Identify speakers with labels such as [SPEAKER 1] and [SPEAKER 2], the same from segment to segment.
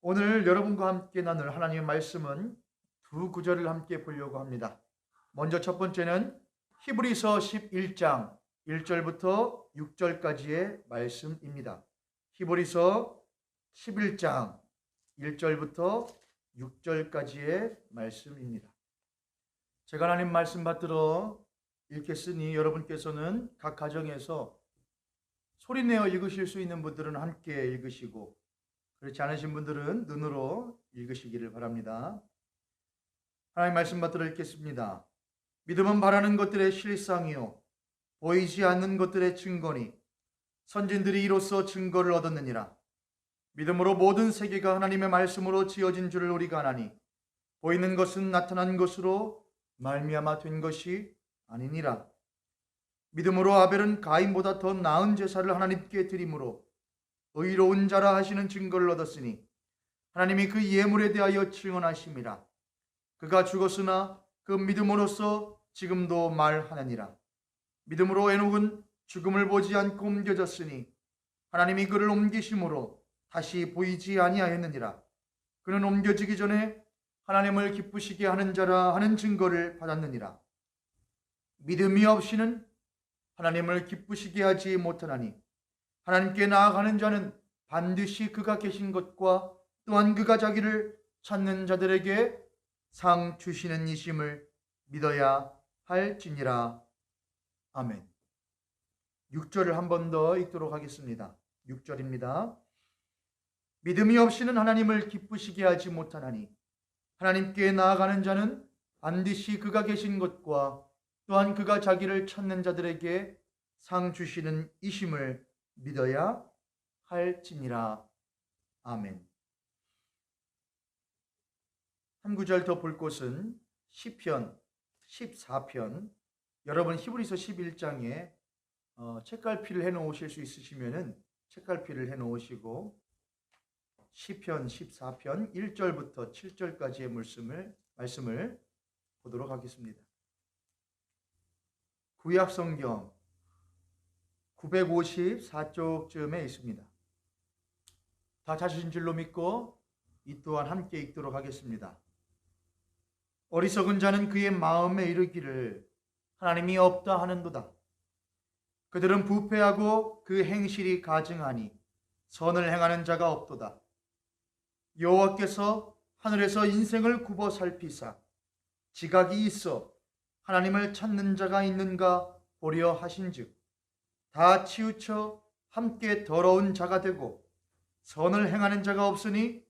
[SPEAKER 1] 오늘 여러분과 함께 나눌 하나님의 말씀은 두 구절을 함께 보려고 합니다. 먼저 첫 번째는 히브리서 11장 1절부터 6절까지의 말씀입니다. 히브리서 11장 1절부터 6절까지의 말씀입니다. 제가 하나님 말씀 받들어 읽겠으니 여러분께서는 각 가정에서 소리내어 읽으실 수 있는 분들은 함께 읽으시고, 그렇지 않으신 분들은 눈으로 읽으시기를 바랍니다. 하나님 말씀 받들어 읽겠습니다. 믿음은 바라는 것들의 실상이요 보이지 않는 것들의 증거니 선진들이 이로써 증거를 얻었느니라. 믿음으로 모든 세계가 하나님의 말씀으로 지어진 줄을 우리가 아나니 보이는 것은 나타난 것으로 말미암아 된 것이 아니니라. 믿음으로 아벨은 가인보다 더 나은 제사를 하나님께 드림으로 의로운 자라 하시는 증거를 얻었으니 하나님이 그 예물에 대하여 증언하심이라. 그가 죽었으나 그 믿음으로써 지금도 말하느니라. 믿음으로 에녹은 죽음을 보지 않고 옮겨졌으니 하나님이 그를 옮기심으로 다시 보이지 아니하였느니라. 그는 옮겨지기 전에 하나님을 기쁘시게 하는 자라 하는 증거를 받았느니라. 믿음이 없이는 하나님을 기쁘시게 하지 못하나니 하나님께 나아가는 자는 반드시 그가 계신 것과 또한 그가 자기를 찾는 자들에게 상 주시는 이심을 믿어야 할지니라. 아멘. 6절을 한 번 더 읽도록 하겠습니다. 6절입니다. 믿음이 없이는 하나님을 기쁘시게 하지 못하나니 하나님께 나아가는 자는 반드시 그가 계신 것과 또한 그가 자기를 찾는 자들에게 상 주시는 이심을 믿어야 할지니라. 아멘. 한 구절 더 볼 곳은 시편 14편. 여러분 히브리서 11장에 책갈피를 해놓으실 수 있으시면은 책갈피를 해놓으시고 시편 14편 1절부터 7절까지의 말씀을 보도록 하겠습니다. 구약 성경 954쪽쯤에 있습니다. 다 찾으신 줄로 믿고 이 또한 함께 읽도록 하겠습니다. 어리석은 자는 그의 마음에 이르기를 하나님이 없다 하는도다. 그들은 부패하고 그 행실이 가증하니 선을 행하는 자가 없도다. 여호와께서 하늘에서 인생을 굽어 살피사 지각이 있어 하나님을 찾는 자가 있는가 보려 하신즉 다 치우쳐 함께 더러운 자가 되고 선을 행하는 자가 없으니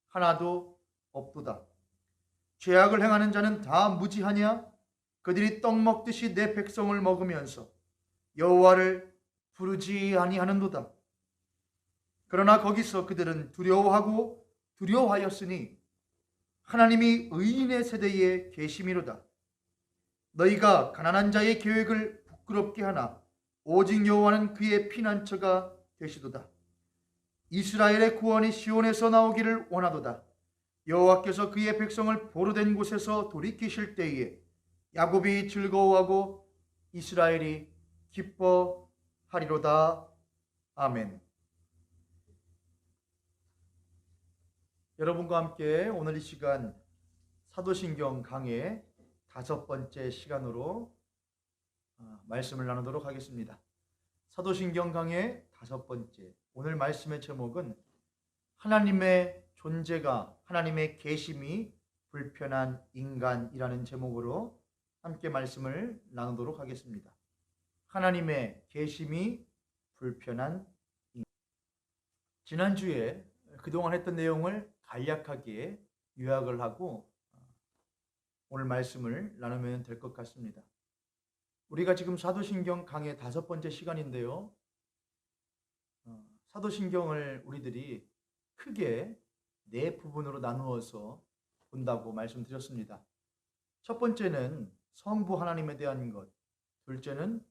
[SPEAKER 1] 하나도 없도다. 죄악을 행하는 자는 다 무지하냐? 그들이 떡 먹듯이 내 백성을 먹으면서 여호와를 부르지 아니하는도다. 그러나 거기서 그들은 두려워하고 두려워하였으니 하나님이 의인의 세대에 계심이로다. 너희가 가난한 자의 계획을 부끄럽게 하나 오직 여호와는 그의 피난처가 되시도다. 이스라엘의 구원이 시온에서 나오기를 원하도다. 여호와께서 그의 백성을 보로된 곳에서 돌이키실 때에 야곱이 즐거워하고 이스라엘이 기뻐하리로다. 아멘. 여러분과 함께 오늘 이 시간 사도신경 강의 5번째 시간으로 말씀을 나누도록 하겠습니다. 사도신경 강의 5번째, 오늘 말씀의 제목은 하나님의 존재가, 하나님의 계심이 불편한 인간이라는 제목으로 함께 말씀을 나누도록 하겠습니다. 하나님의 계심이 불편한 인간. 지난주에 그동안 했던 내용을 간략하게 요약을 하고 오늘 말씀을 나누면 될 것 같습니다. 우리가 지금 사도신경 강의 5번째 시간인데요. 사도신경을 우리들이 크게 4부분으로 나누어서 본다고 말씀드렸습니다. 첫 번째는 성부 하나님에 대한 것, 둘째는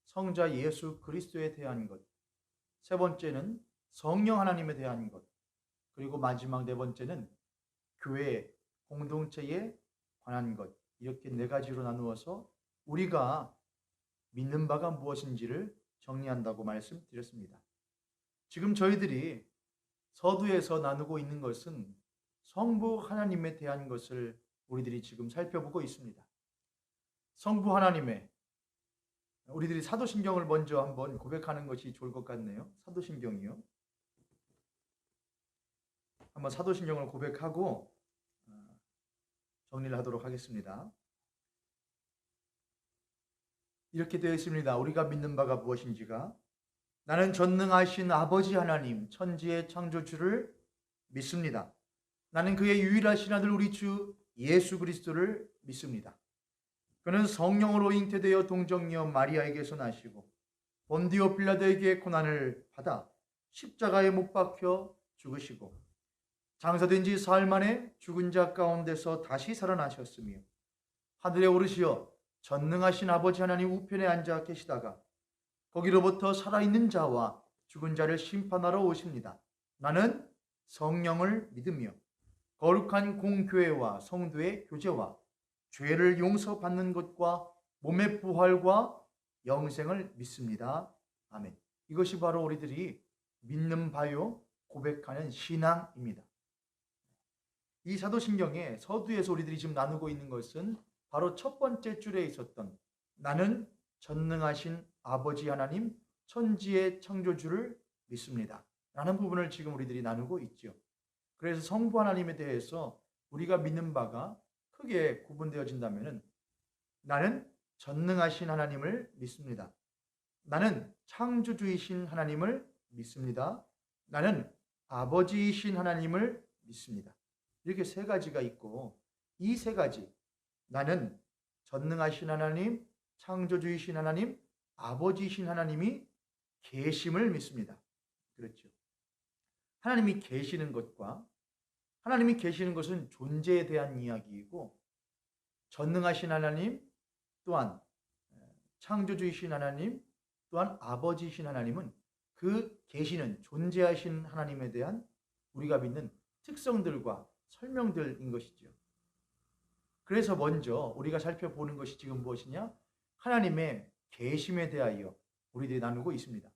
[SPEAKER 1] 성자 예수 그리스도에 대한 것, 세 번째는 성령 하나님에 대한 것, 그리고 마지막 4번째는 교회 공동체에 관한 것, 이렇게 4가지로 나누어서 우리가 믿는 바가 무엇인지를 정리한다고 말씀드렸습니다. 지금 저희들이 서두에서 나누고 있는 것은 성부 하나님에 대한 것을 우리들이 지금 살펴보고 있습니다. 성부 하나님의 우리들이 사도신경을 먼저 한번 고백하는 것이 좋을 것 같네요. 사도신경이요. 한번 사도신경을 고백하고 정리를 하도록 하겠습니다. 이렇게 되어 있습니다. 우리가 믿는 바가 무엇인지가 나는 전능하신 아버지 하나님 천지의 창조주를 믿습니다. 나는 그의 유일하신 아들 우리 주 예수 그리스도를 믿습니다. 그는 성령으로 잉태되어 동정녀 마리아에게서 나시고 본디오 빌라도에게 고난을 받아 십자가에 못 박혀 죽으시고 장사된 지 사흘 만에 죽은 자 가운데서 다시 살아나셨으며 하늘에 오르시어 전능하신 아버지 하나님 우편에 앉아 계시다가 거기로부터 살아있는 자와 죽은 자를 심판하러 오십니다. 나는 성령을 믿으며 거룩한 공교회와 성도의 교제와 죄를 용서받는 것과 몸의 부활과 영생을 믿습니다. 아멘. 이것이 바로 우리들이 믿는 바요 고백하는 신앙입니다. 이 사도신경의 서두에서 우리들이 지금 나누고 있는 것은 바로 첫 번째 줄에 있었던 나는 전능하신 아버지 하나님 천지의 창조주를 믿습니다. 라는 부분을 지금 우리들이 나누고 있죠. 그래서 성부 하나님에 대해서 우리가 믿는 바가 크게 구분되어진다면 나는 전능하신 하나님을 믿습니다. 나는 창조주이신 하나님을 믿습니다. 나는 아버지이신 하나님을 믿습니다. 이렇게 세 가지가 있고 이 세 가지 나는 전능하신 하나님, 창조주이신 하나님, 아버지이신 하나님이 계심을 믿습니다. 그렇죠. 하나님이 계시는 것과 하나님이 계시는 것은 존재에 대한 이야기이고 전능하신 하나님 또한 창조주이신 하나님 또한 아버지이신 하나님은 그 계시는 존재하신 하나님에 대한 우리가 믿는 특성들과 설명들인 것이죠. 그래서 먼저 우리가 살펴보는 것이 지금 무엇이냐? 하나님의 계심에 대하여 우리들이 나누고 있습니다.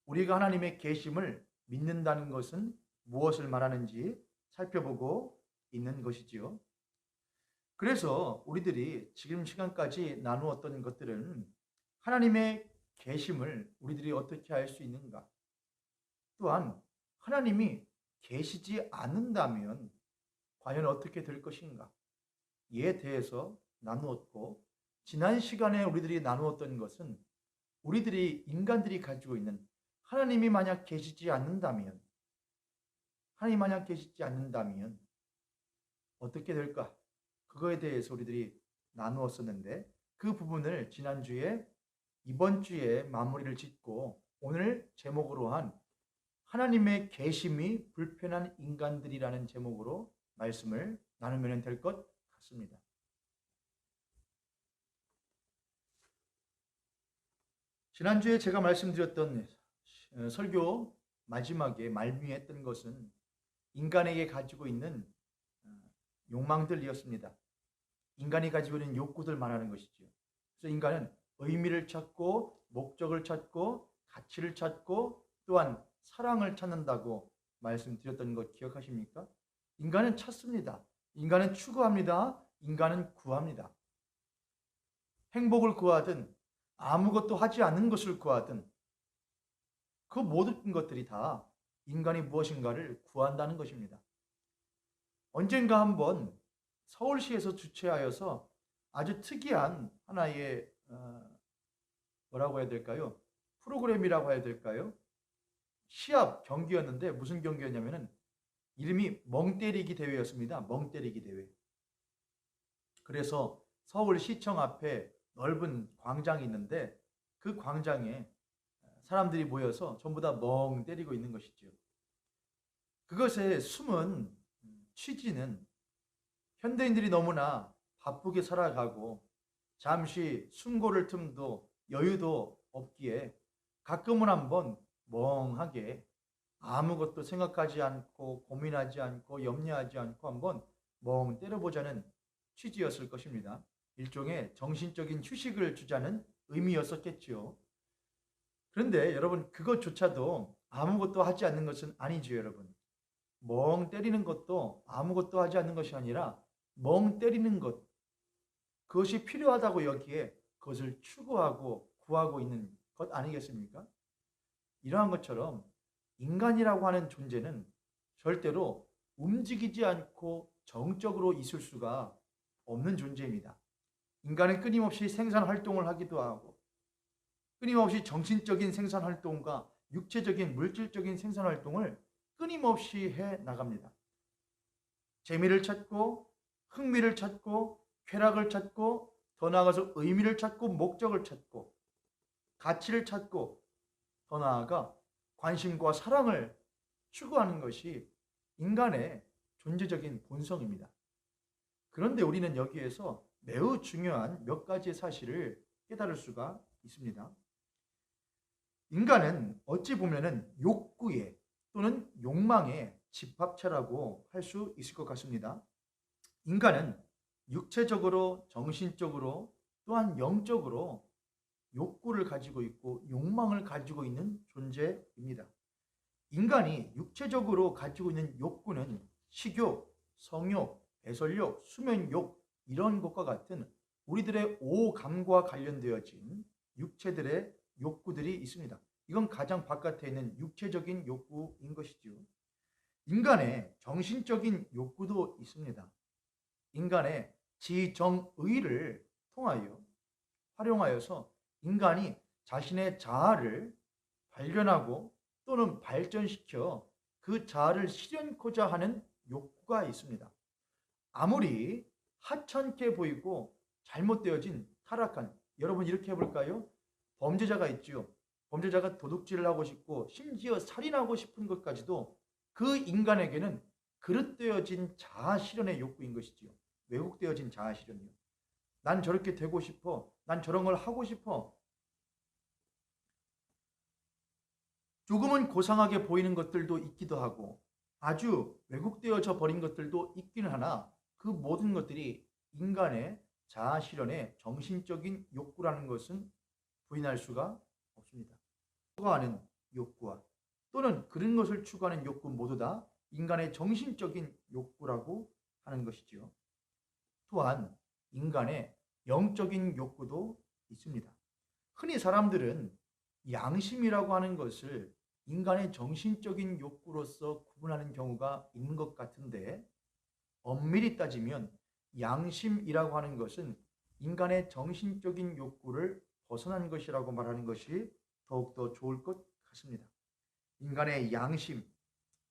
[SPEAKER 1] 우리가 하나님의 계심을 믿는다는 것은 무엇을 말하는지 살펴보고 있는 것이지요. 그래서 우리들이 지금 시간까지 나누었던 것들은 하나님의 계심을 우리들이 어떻게 알 수 있는가? 또한 하나님이 계시지 않는다면 과연 어떻게 될 것인가? 이에 대해서 나누었고 지난 시간에 우리들이 나누었던 것은 우리들이 인간들이 가지고 있는 하나님이 만약 계시지 않는다면 어떻게 될까? 그거에 대해서 우리들이 나누었었는데 그 부분을 지난주에 이번 주에 마무리를 짓고 오늘 제목으로 한 하나님의 계심이 불편한 인간들이라는 제목으로 말씀을 나누면 될 것 같습니다. 지난주에 제가 말씀드렸던 설교 마지막에 말미했던 것은 인간에게 가지고 있는 욕망들이었습니다. 인간이 가지고 있는 욕구들 말하는 것이죠. 그래서 인간은 의미를 찾고 목적을 찾고 가치를 찾고 또한 사랑을 찾는다고 말씀드렸던 것 기억하십니까? 인간은 찾습니다. 인간은 추구합니다. 인간은 구합니다. 행복을 구하든 아무것도 하지 않는 것을 구하든 그 모든 것들이 다 인간이 무엇인가를 구한다는 것입니다. 언젠가 한번 서울시에서 주최하여서 아주 특이한 하나의 뭐라고 해야 될까요? 프로그램이라고 해야 될까요? 시합 경기였는데 무슨 경기였냐면은 이름이 멍때리기 대회였습니다. 멍때리기 대회. 그래서 서울시청 앞에 넓은 광장이 있는데 그 광장에 사람들이 모여서 전부 다 멍 때리고 있는 것이죠. 그것의 숨은 취지는 현대인들이 너무나 바쁘게 살아가고 잠시 숨고를 틈도 여유도 없기에 가끔은 한번 멍하게 아무것도 생각하지 않고 고민하지 않고 염려하지 않고 한번 멍 때려보자는 취지였을 것입니다. 일종의 정신적인 휴식을 주자는 의미였었겠죠. 그런데 여러분 그것조차도 아무것도 하지 않는 것은 아니죠, 여러분. 멍 때리는 것도 아무것도 하지 않는 것이 아니라 멍 때리는 것, 그것이 필요하다고 여기에 그것을 추구하고 구하고 있는 것 아니겠습니까? 이러한 것처럼 인간이라고 하는 존재는 절대로 움직이지 않고 정적으로 있을 수가 없는 존재입니다. 인간은 끊임없이 생산 활동을 하기도 하고 끊임없이 정신적인 생산 활동과 육체적인 물질적인 생산 활동을 끊임없이 해 나갑니다. 재미를 찾고 흥미를 찾고 쾌락을 찾고 더 나아가서 의미를 찾고 목적을 찾고 가치를 찾고 더 나아가 관심과 사랑을 추구하는 것이 인간의 존재적인 본성입니다. 그런데 우리는 여기에서 매우 중요한 몇 가지의 사실을 깨달을 수가 있습니다. 인간은 어찌 보면은 욕구의 또는 욕망의 집합체라고 할 수 있을 것 같습니다. 인간은 육체적으로, 정신적으로, 또한 영적으로 욕구를 가지고 있고 욕망을 가지고 있는 존재입니다. 인간이 육체적으로 가지고 있는 욕구는 식욕, 성욕, 배설욕, 수면욕 이런 것과 같은 우리들의 오감과 관련되어진 육체들의 욕구들이 있습니다. 이건 가장 바깥에 있는 육체적인 욕구인 것이죠. 인간의 정신적인 욕구도 있습니다. 인간의 지정의를 통하여 활용하여서 인간이 자신의 자아를 발견하고 또는 발전시켜 그 자아를 실현코자 하는 욕구가 있습니다. 아무리 하찮게 보이고 잘못되어진 타락한, 여러분 이렇게 해볼까요? 범죄자가 있죠. 범죄자가 도둑질을 하고 싶고 심지어 살인하고 싶은 것까지도 그 인간에게는 그릇되어진 자아 실현의 욕구인 것이지요. 왜곡되어진 자아 실현이요. 난 저렇게 되고 싶어. 난 저런 걸 하고 싶어. 조금은 고상하게 보이는 것들도 있기도 하고 아주 왜곡되어져 버린 것들도 있기는 하나 그 모든 것들이 인간의 자아 실현의 정신적인 욕구라는 것은 부인할 수가 없습니다. 추구하는 욕구와 또는 그런 것을 추구하는 욕구 모두 다 인간의 정신적인 욕구라고 하는 것이지요. 또한 인간의 영적인 욕구도 있습니다. 흔히 사람들은 양심이라고 하는 것을 인간의 정신적인 욕구로서 구분하는 경우가 있는 것 같은데 엄밀히 따지면 양심이라고 하는 것은 인간의 정신적인 욕구를 벗어난 것이라고 말하는 것이 더욱더 좋을 것 같습니다. 인간의 양심,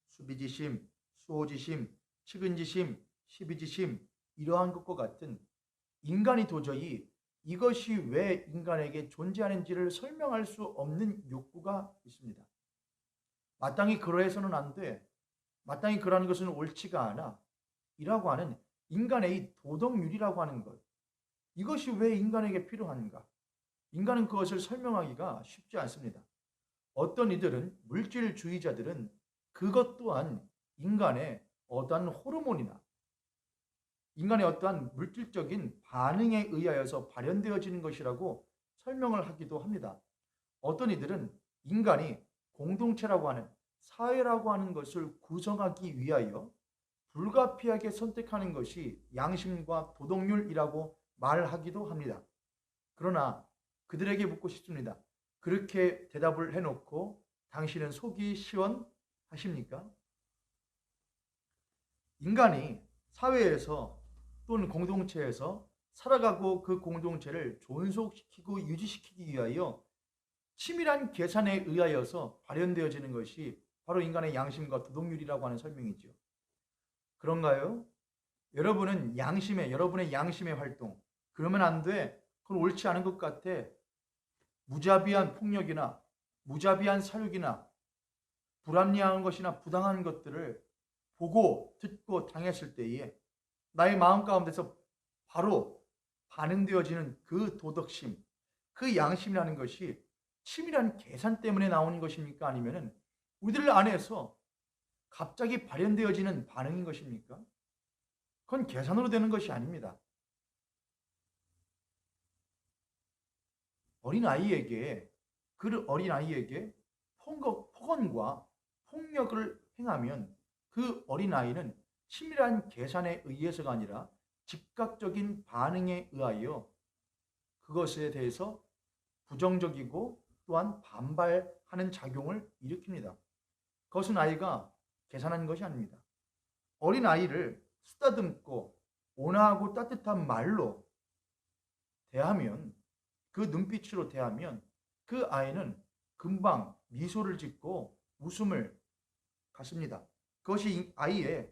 [SPEAKER 1] 수비지심, 수호지심, 측은지심, 시비지심 이러한 것과 같은 인간이 도저히 이것이 왜 인간에게 존재하는지를 설명할 수 없는 욕구가 있습니다. 마땅히 그러해서는 안 돼. 마땅히 그러는 것은 옳지가 않아. 이라고 하는 인간의 이 도덕률이라고 하는 것. 이것이 왜 인간에게 필요한가? 인간은 그것을 설명하기가 쉽지 않습니다. 어떤 이들은 물질주의자들은 그것 또한 인간의 어떠한 호르몬이나 인간의 어떠한 물질적인 반응에 의하여서 발현되어지는 것이라고 설명을 하기도 합니다. 어떤 이들은 인간이 공동체라고 하는 사회라고 하는 것을 구성하기 위하여 불가피하게 선택하는 것이 양심과 도덕률이라고 말하기도 합니다. 그러나 그들에게 묻고 싶습니다. 그렇게 대답을 해놓고 당신은 속이 시원하십니까? 인간이 사회에서 또는 공동체에서 살아가고 그 공동체를 존속시키고 유지시키기 위하여 치밀한 계산에 의하여서 발현되어지는 것이 바로 인간의 양심과 도덕률이라고 하는 설명이죠. 그런가요? 여러분의 양심의 활동, 그러면 안 돼. 그건 옳지 않은 것 같아. 무자비한 폭력이나 무자비한 사육이나 불합리한 것이나 부당한 것들을 보고 듣고 당했을 때에 나의 마음 가운데서 바로 반응되어지는 그 도덕심, 그 양심이라는 것이 치밀한 계산 때문에 나오는 것입니까? 아니면은 우리들 안에서 갑자기 발현되어지는 반응인 것입니까? 그건 계산으로 되는 것이 아닙니다. 그 어린아이에게 폭언과 폭력을 행하면 그 어린아이는 치밀한 계산에 의해서가 아니라 즉각적인 반응에 의하여 그것에 대해서 부정적이고 또한 반발하는 작용을 일으킵니다. 그것은 아이가 계산한 것이 아닙니다. 어린아이를 쓰다듬고 온화하고 따뜻한 말로 대하면, 그 눈빛으로 대하면 그 아이는 금방 미소를 짓고 웃음을 갖습니다. 그것이 아이의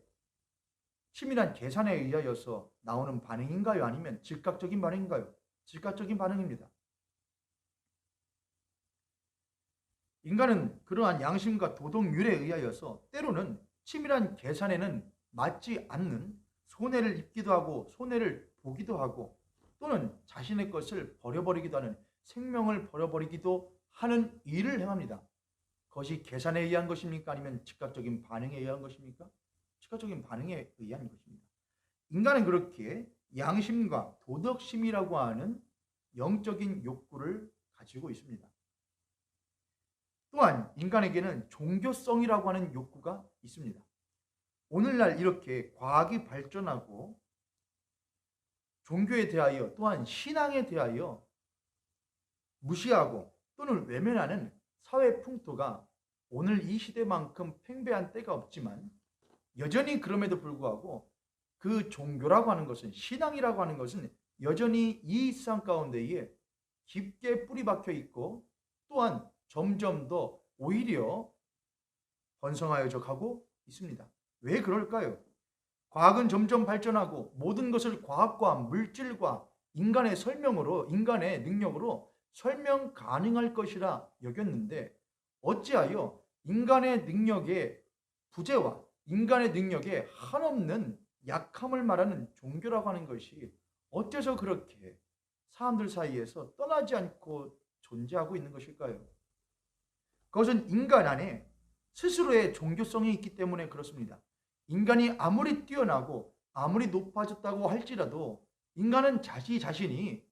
[SPEAKER 1] 치밀한 계산에 의하여서 나오는 반응인가요? 아니면 즉각적인 반응인가요? 즉각적인 반응입니다. 인간은 그러한 양심과 도덕률에 의하여서 때로는 치밀한 계산에는 맞지 않는 손해를 입기도 하고 손해를 보기도 하고 또는 자신의 것을 버려버리기도 하는, 생명을 버려버리기도 하는 일을 행합니다. 그것이 계산에 의한 것입니까? 아니면 즉각적인 반응에 의한 것입니까? 즉각적인 반응에 의한 것입니다. 인간은 그렇게 양심과 도덕심이라고 하는 영적인 욕구를 가지고 있습니다. 또한 인간에게는 종교성이라고 하는 욕구가 있습니다. 오늘날 이렇게 과학이 발전하고 종교에 대하여 또한 신앙에 대하여 무시하고 또는 외면하는 사회 풍토가 오늘 이 시대만큼 팽배한 때가 없지만 여전히 그럼에도 불구하고 그 종교라고 하는 것은, 신앙이라고 하는 것은 여전히 이 일상 가운데에 깊게 뿌리 박혀 있고 또한 점점 더 오히려 번성하여져 가고 있습니다. 왜 그럴까요? 과학은 점점 발전하고 모든 것을 과학과 물질과 인간의 설명으로, 인간의 능력으로 설명 가능할 것이라 여겼는데 어찌하여 인간의 능력의 부재와 인간의 능력의 한없는 약함을 말하는 종교라고 하는 것이 어째서 그렇게 사람들 사이에서 떠나지 않고 존재하고 있는 것일까요? 그것은 인간 안에 스스로의 종교성이 있기 때문에 그렇습니다. 인간이 아무리 뛰어나고 아무리 높아졌다고 할지라도 인간은 자신이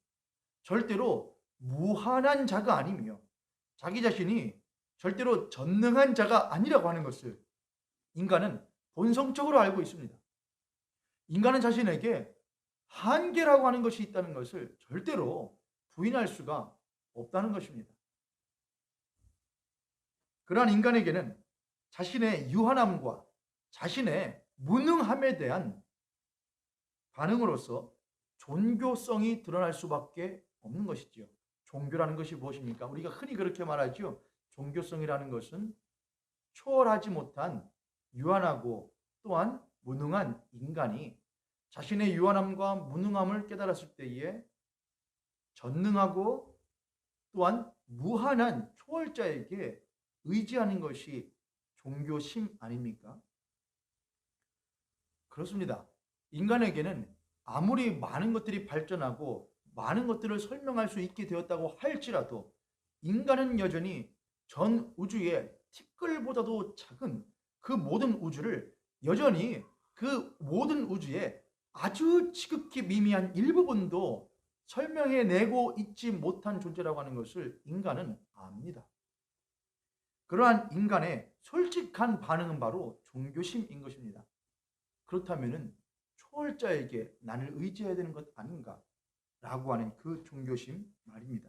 [SPEAKER 1] 절대로 무한한 자가 아니며 자기 자신이 절대로 전능한 자가 아니라고 하는 것을 인간은 본성적으로 알고 있습니다. 인간은 자신에게 한계라고 하는 것이 있다는 것을 절대로 부인할 수가 없다는 것입니다. 그러한 인간에게는 자신의 유한함과 자신의 무능함에 대한 반응으로서 종교성이 드러날 수밖에 없는 것이지요. 종교라는 것이 무엇입니까? 우리가 흔히 그렇게 말하죠. 종교성이라는 것은 초월하지 못한 유한하고 또한 무능한 인간이 자신의 유한함과 무능함을 깨달았을 때에 전능하고 또한 무한한 초월자에게 의지하는 것이 종교심 아닙니까? 그렇습니다. 인간에게는 아무리 많은 것들이 발전하고 많은 것들을 설명할 수 있게 되었다고 할지라도 인간은 여전히 전 우주의 티끌보다도 작은 그 모든 우주를 여전히 그 모든 우주의 아주 지극히 미미한 일부분도 설명해내고 있지 못한 존재라고 하는 것을 인간은 압니다. 그러한 인간의 솔직한 반응은 바로 종교심인 것입니다. 그렇다면 초월자에게 나를 의지해야 되는 것 아닌가? 라고 하는 그 종교심 말입니다.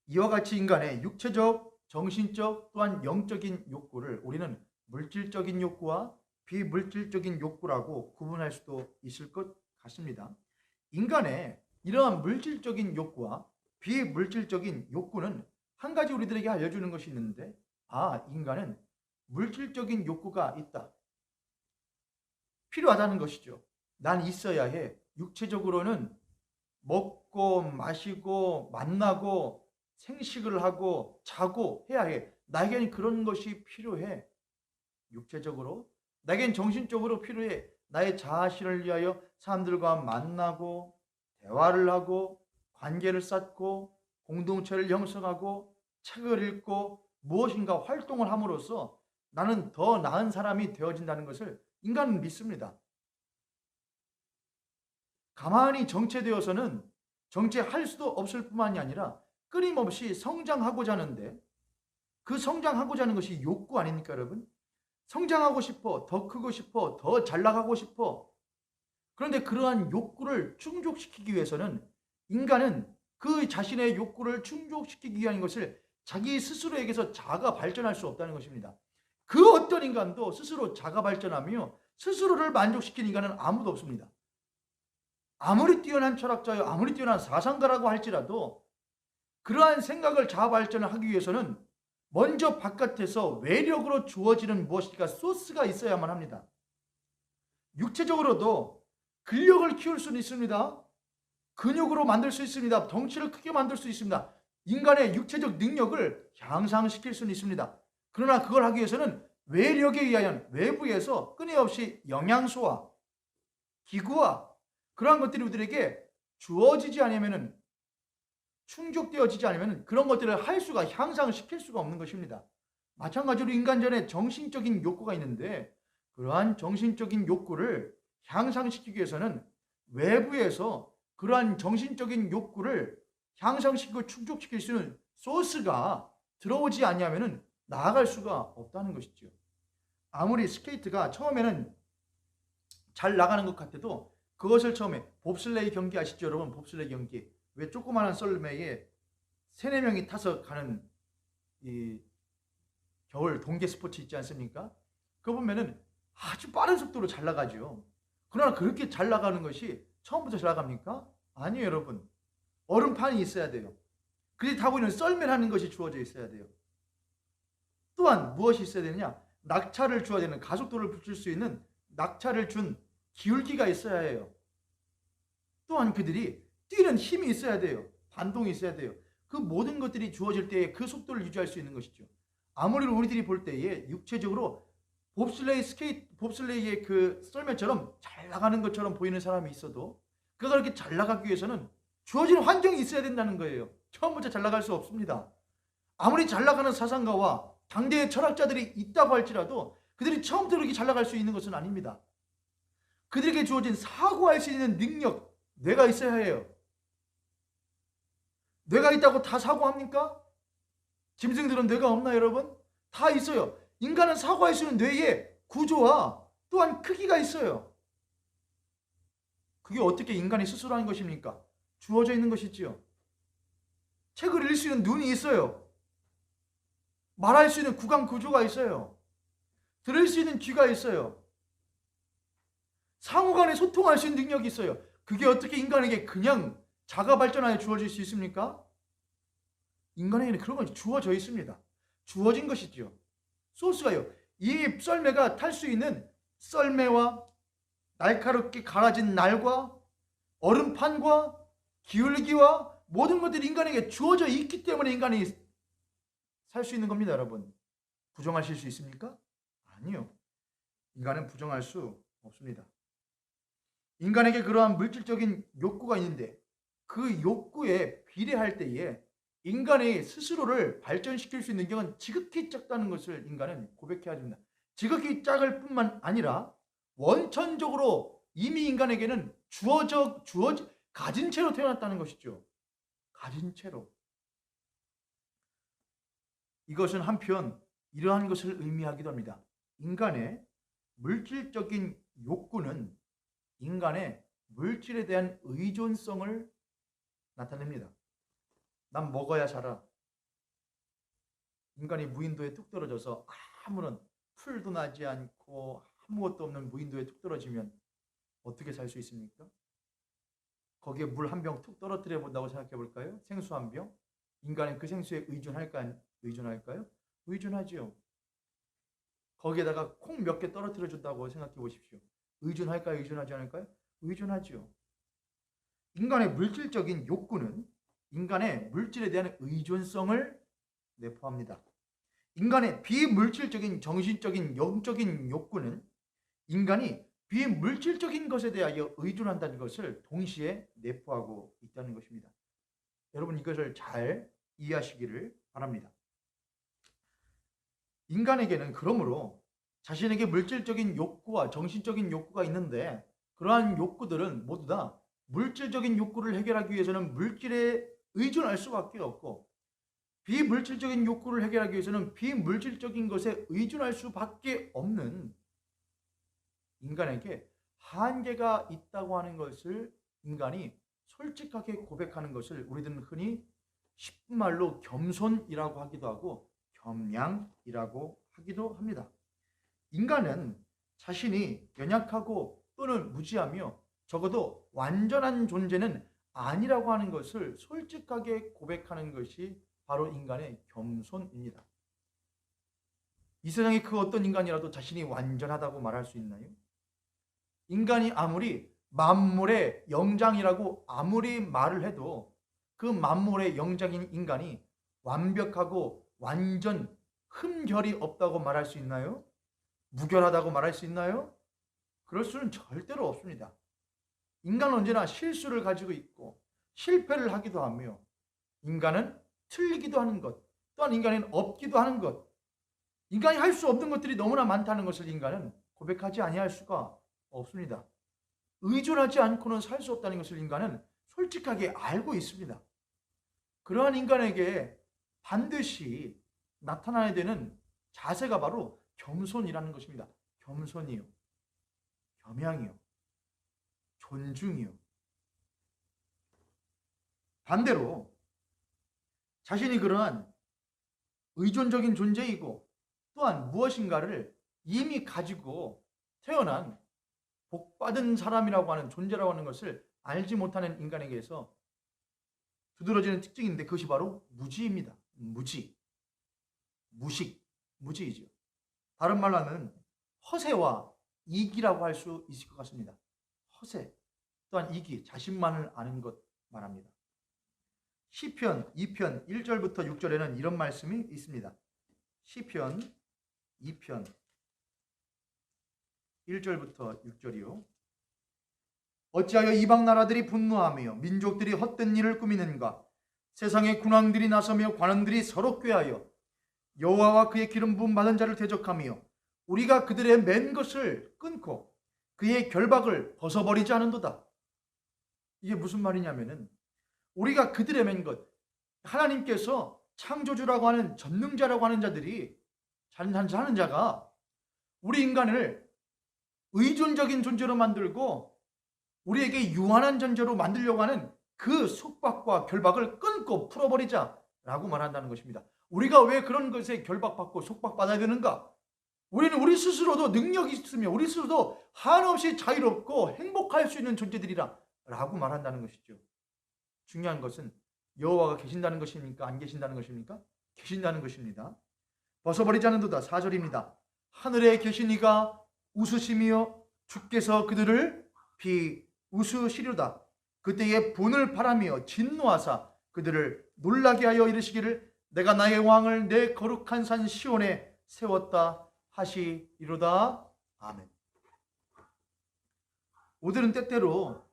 [SPEAKER 1] 이와 같이 인간의 육체적, 정신적 또한 영적인 욕구를 우리는 물질적인 욕구와 비물질적인 욕구라고 구분할 수도 있을 것 같습니다. 인간의 이러한 물질적인 욕구와 비물질적인 욕구는 한 가지 우리들에게 알려주는 것이 있는데, 인간은 물질적인 욕구가 있다, 필요하다는 것이죠. 난 있어야 해. 육체적으로는 먹고 마시고 만나고 생식을 하고 자고 해야 해. 나에겐 그런 것이 필요해. 육체적으로, 나에겐 정신적으로 필요해. 나의 자아실을 위하여 사람들과 만나고 대화를 하고 관계를 쌓고 공동체를 형성하고 책을 읽고 무엇인가 활동을 함으로써 나는 더 나은 사람이 되어진다는 것을 인간은 믿습니다. 가만히 정체되어서는 정체할 수도 없을 뿐만이 아니라 끊임없이 성장하고자 하는데, 그 성장하고자 하는 것이 욕구 아닙니까, 여러분? 성장하고 싶어, 더 크고 싶어, 더 잘 나가고 싶어. 그런데 그러한 욕구를 충족시키기 위해서는 인간은 그 자신의 욕구를 충족시키기 위한 것을 자기 스스로에게서 자가 발전할 수 없다는 것입니다. 그 어떤 인간도 스스로 자가 발전하며 스스로를 만족시키는 인간은 아무도 없습니다. 아무리 뛰어난 철학자요, 아무리 뛰어난 사상가라고 할지라도 그러한 생각을 자아 발전을 하기 위해서는 먼저 바깥에서 외력으로 주어지는 무엇인가 소스가 있어야만 합니다. 육체적으로도 근력을 키울 수는 있습니다. 근육으로 만들 수 있습니다. 덩치를 크게 만들 수 있습니다. 인간의 육체적 능력을 향상시킬 수는 있습니다. 그러나 그걸 하기 위해서는 외력에 의하여 외부에서 끊임없이 영양소와 기구와 그러한 것들이 우리들에게 주어지지 않으면, 충족되어지지 않으면 그런 것들을 할 수가, 향상시킬 수가 없는 것입니다. 마찬가지로 인간전에 정신적인 욕구가 있는데 그러한 정신적인 욕구를 향상시키기 위해서는 외부에서 그러한 정신적인 욕구를 향상시키고 충족시킬 수 있는 소스가 들어오지 않으면 나아갈 수가 없다는 것이죠. 아무리 스케이트가 처음에는 잘 나가는 것 같아도 그것을 처음에 봅슬레이 경기 아시죠 여러분? 봅슬레이 경기. 왜 조그마한 썰매에 3, 4명이 타서 가는 이 겨울 동계 스포츠 있지 않습니까? 그거 보면은 아주 빠른 속도로 잘 나가죠. 그러나 그렇게 잘 나가는 것이 처음부터 잘 나갑니까? 아니에요 여러분. 얼음판이 있어야 돼요. 그들이 타고 있는 썰매라는 것이 주어져 있어야 돼요. 또한 무엇이 있어야 되느냐? 낙차를 줘야 되는, 가속도를 붙일 수 있는 낙차를 준 기울기가 있어야 해요. 또한 그들이 뛰는 힘이 있어야 돼요. 반동이 있어야 돼요. 그 모든 것들이 주어질 때에 그 속도를 유지할 수 있는 것이죠. 아무리 우리들이 볼 때에 육체적으로 봅슬레이의 그 썰매처럼 잘 나가는 것처럼 보이는 사람이 있어도 그가 그렇게 잘 나가기 위해서는 주어지는 환경이 있어야 된다는 거예요. 처음부터 잘 나갈 수 없습니다. 아무리 잘 나가는 사상가와 당대의 철학자들이 있다고 할지라도 그들이 처음부터 그렇게 잘 나갈 수 있는 것은 아닙니다. 그들에게 주어진 사고할 수 있는 능력, 뇌가 있어야 해요. 뇌가 있다고 다 사고합니까? 짐승들은 뇌가 없나요 여러분? 다 있어요. 인간은 사고할 수 있는 뇌의 구조와 또한 크기가 있어요. 그게 어떻게 인간이 스스로 하는 것입니까? 주어져 있는 것이지요. 책을 읽을 수 있는 눈이 있어요. 말할 수 있는 구강 구조가 있어요. 들을 수 있는 귀가 있어요. 상호간에 소통할 수 있는 능력이 있어요. 그게 어떻게 인간에게 그냥 자가 발전하여 주어질 수 있습니까? 인간에게는 그런 것이 주어져 있습니다. 주어진 것이지요. 소스가요. 이 썰매가 탈 수 있는 썰매와 날카롭게 갈아진 날과 얼음판과 기울기와 모든 것들이 인간에게 주어져 있기 때문에 인간이 살 수 있는 겁니다, 여러분. 부정하실 수 있습니까? 아니요. 인간은 부정할 수 없습니다. 인간에게 그러한 물질적인 욕구가 있는데 그 욕구에 비례할 때에 인간의 스스로를 발전시킬 수 있는 능력은 지극히 작다는 것을 인간은 고백해야 됩니다. 지극히 작을 뿐만 아니라 원천적으로 이미 인간에게는 가진 채로 태어났다는 것이죠. 가진 채로. 이것은 한편 이러한 것을 의미하기도 합니다. 인간의 물질적인 욕구는 인간의 물질에 대한 의존성을 나타냅니다. 난 먹어야 살아. 인간이 무인도에 뚝 떨어져서 아무런 풀도 나지 않고 아무것도 없는 무인도에 뚝 떨어지면 어떻게 살 수 있습니까? 거기에 물 한 병 툭 떨어뜨려 본다고 생각해 볼까요? 생수 한 병? 인간은 그 생수에 의존할까요? 의존하지요. 거기에다가 콩 몇 개 떨어뜨려 준다고 생각해 보십시오. 의존할까요? 의존하지 않을까요? 의존하지요. 인간의 물질적인 욕구는 인간의 물질에 대한 의존성을 내포합니다. 인간의 비물질적인 정신적인 영적인 욕구는 인간이 비물질적인 것에 대하여 의존한다는 것을 동시에 내포하고 있다는 것입니다. 여러분 이것을 잘 이해하시기를 바랍니다. 인간에게는 그러므로 자신에게 물질적인 욕구와 정신적인 욕구가 있는데 그러한 욕구들은 모두 다 물질적인 욕구를 해결하기 위해서는 물질에 의존할 수밖에 없고 비물질적인 욕구를 해결하기 위해서는 비물질적인 것에 의존할 수밖에 없는 인간에게 한계가 있다고 하는 것을 인간이 솔직하게 고백하는 것을 우리들은 흔히 쉽은 말로 겸손이라고 하기도 하고 겸양이라고 하기도 합니다. 인간은 자신이 연약하고 또는 무지하며 적어도 완전한 존재는 아니라고 하는 것을 솔직하게 고백하는 것이 바로 인간의 겸손입니다. 이 세상에 그 어떤 인간이라도 자신이 완전하다고 말할 수 있나요? 인간이 아무리 만물의 영장이라고 아무리 말을 해도 그 만물의 영장인 인간이 완벽하고 완전 흠결이 없다고 말할 수 있나요? 무결하다고 말할 수 있나요? 그럴 수는 절대로 없습니다. 인간은 언제나 실수를 가지고 있고 실패를 하기도 하며 인간은 틀리기도 하는 것, 또한 인간은 없기도 하는 것, 인간이 할 수 없는 것들이 너무나 많다는 것을 인간은 고백하지 아니할 수가 없습니다. 의존하지 않고는 살 수 없다는 것을 인간은 솔직하게 알고 있습니다. 그러한 인간에게 반드시 나타나야 되는 자세가 바로 겸손이라는 것입니다. 겸손이요, 겸양이요, 존중이요. 반대로 자신이 그러한 의존적인 존재이고 또한 무엇인가를 이미 가지고 태어난 복받은 사람이라고 하는 존재라고 하는 것을 알지 못하는 인간에게서 두드러지는 특징인데 그것이 바로 무지입니다. 무지, 무식, 무지이죠. 다른 말로 하면 허세와 이기라고 할 수 있을 것 같습니다. 허세, 또한 이기, 자신만을 아는 것 말합니다. 시편 2편 1절부터 6절에는 이런 말씀이 있습니다. 시편 2편 1절부터 6절이요. 어찌하여 이방 나라들이 분노하며 민족들이 헛된 일을 꾸미는가? 세상의 군왕들이 나서며 관원들이 서로 꾀하여 여호와와 그의 기름 부음 받은 자를 대적하며 우리가 그들의 맨 것을 끊고 그의 결박을 벗어버리지 않은도다. 이게 무슨 말이냐면은 우리가 그들의 맨 것, 하나님께서 창조주라고 하는 전능자라고 하는 자들이 하는 자가 우리 인간을 의존적인 존재로 만들고 우리에게 유한한 존재로 만들려고 하는 그 속박과 결박을 끊고 풀어버리자라고 말한다는 것입니다. 우리가 왜 그런 것에 결박받고 속박받아야 되는가? 우리는 우리 스스로도 능력이 있으며 우리 스스로도 한없이 자유롭고 행복할 수 있는 존재들이라 라고 말한다는 것이죠. 중요한 것은 여호와가 계신다는 것입니까? 안 계신다는 것입니까? 계신다는 것입니다. 벗어버리지 않는도다. 4절입니다. 하늘에 계신 이가 웃으시며 주께서 그들을 비웃으시려다. 그때에 분을 바라며 진노하사 그들을 놀라게 하여 이르시기를 내가 나의 왕을 내 거룩한 산 시온에 세웠다 하시리로다. 아멘. 오늘은 때때로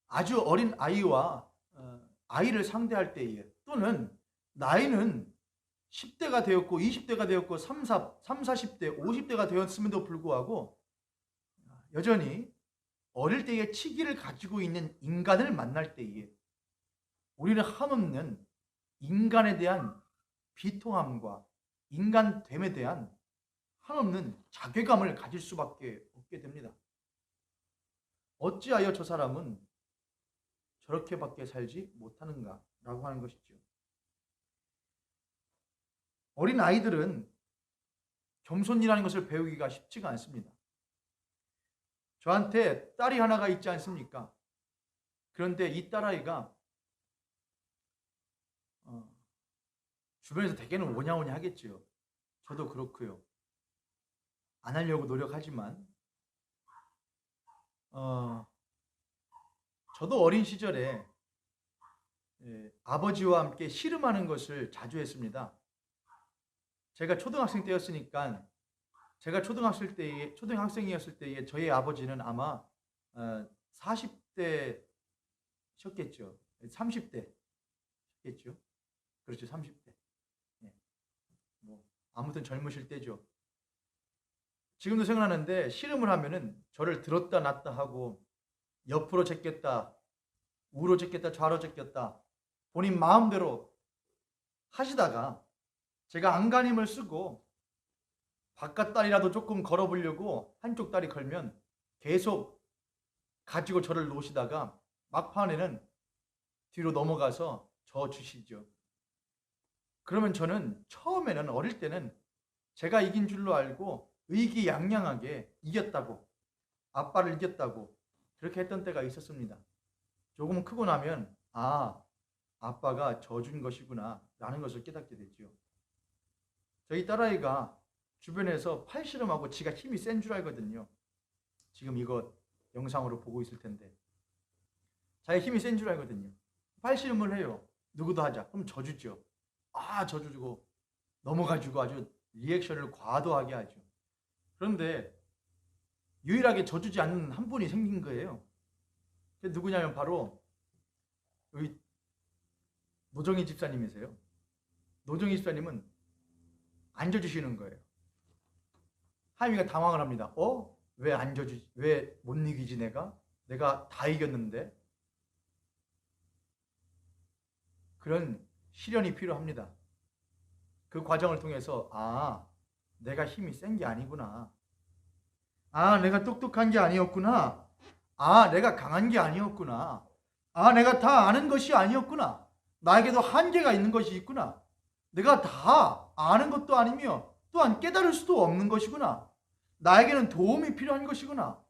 [SPEAKER 1] 아주 어린 아이와 아이를 상대할 때에 또는 나이는 10대가 되었고 20대가 되었고 40대, 50대가 되었음에도 불구하고 여전히 어릴 때의 치기를 가지고 있는 인간을 만날 때에 우리는 한없는 인간에 대한 비통함과 인간됨에 대한 한없는 자괴감을 가질 수밖에 없게 됩니다. 어찌하여 저 사람은 저렇게밖에 살지 못하는가 라고 하는 것이죠. 어린 아이들은 겸손이라는 것을 배우기가 쉽지가 않습니다. 저한테 딸이 하나가 있지 않습니까? 그런데 이 딸아이가 주변에서 대개는 오냐오냐 하겠지요. 저도 그렇고요. 안 하려고 노력하지만 저도 어린 시절에 아버지와 함께 씨름하는 것을 자주 했습니다. 제가 초등학생 때였으니까 제가 초등학생이었을 때에 저희 아버지는 아마 40대셨겠죠. 30대셨겠죠. 그렇죠. 30대. 아무튼 젊으실 때죠. 지금도 생각나는데 씨름을 하면은 저를 들었다 놨다 하고 옆으로 제꼈다, 우로 제꼈다, 좌로 제꼈다 본인 마음대로 하시다가 제가 안간힘을 쓰고 바깥 다리라도 조금 걸어보려고 한쪽 다리 걸면 계속 가지고 저를 놓으시다가 막판에는 뒤로 넘어가서 저 주시죠. 그러면 저는 처음에는 어릴 때는 제가 이긴 줄로 알고 의기양양하게 이겼다고, 아빠를 이겼다고 그렇게 했던 때가 있었습니다. 조금 크고 나면 아빠가 져준 것이구나 라는 것을 깨닫게 됐죠. 저희 딸아이가 주변에서 팔씨름하고 지가 힘이 센 줄 알거든요. 지금 이거 영상으로 보고 있을 텐데 자기 힘이 센 줄 알거든요. 팔씨름을 해요. 누구도 하자. 그럼 져주죠. 져주고 넘어가지고 아주 리액션을 과도하게 하죠. 그런데 유일하게 져주지 않는 한 분이 생긴 거예요. 그게 누구냐면 바로 여기 노정희 집사님이세요. 노정희 집사님은 안 져주시는 거예요. 하임이가 당황을 합니다. 왜 안 져주지? 왜 못 이기지 내가? 내가 다 이겼는데? 그런 시련이 필요합니다. 그 과정을 통해서 내가 힘이 센 게 아니구나. 내가 똑똑한 게 아니었구나. 내가 강한 게 아니었구나. 내가 다 아는 것이 아니었구나. 나에게도 한계가 있는 것이 있구나. 내가 다 아는 것도 아니며 또한 깨달을 수도 없는 것이구나. 나에게는 도움이 필요한 것이구나.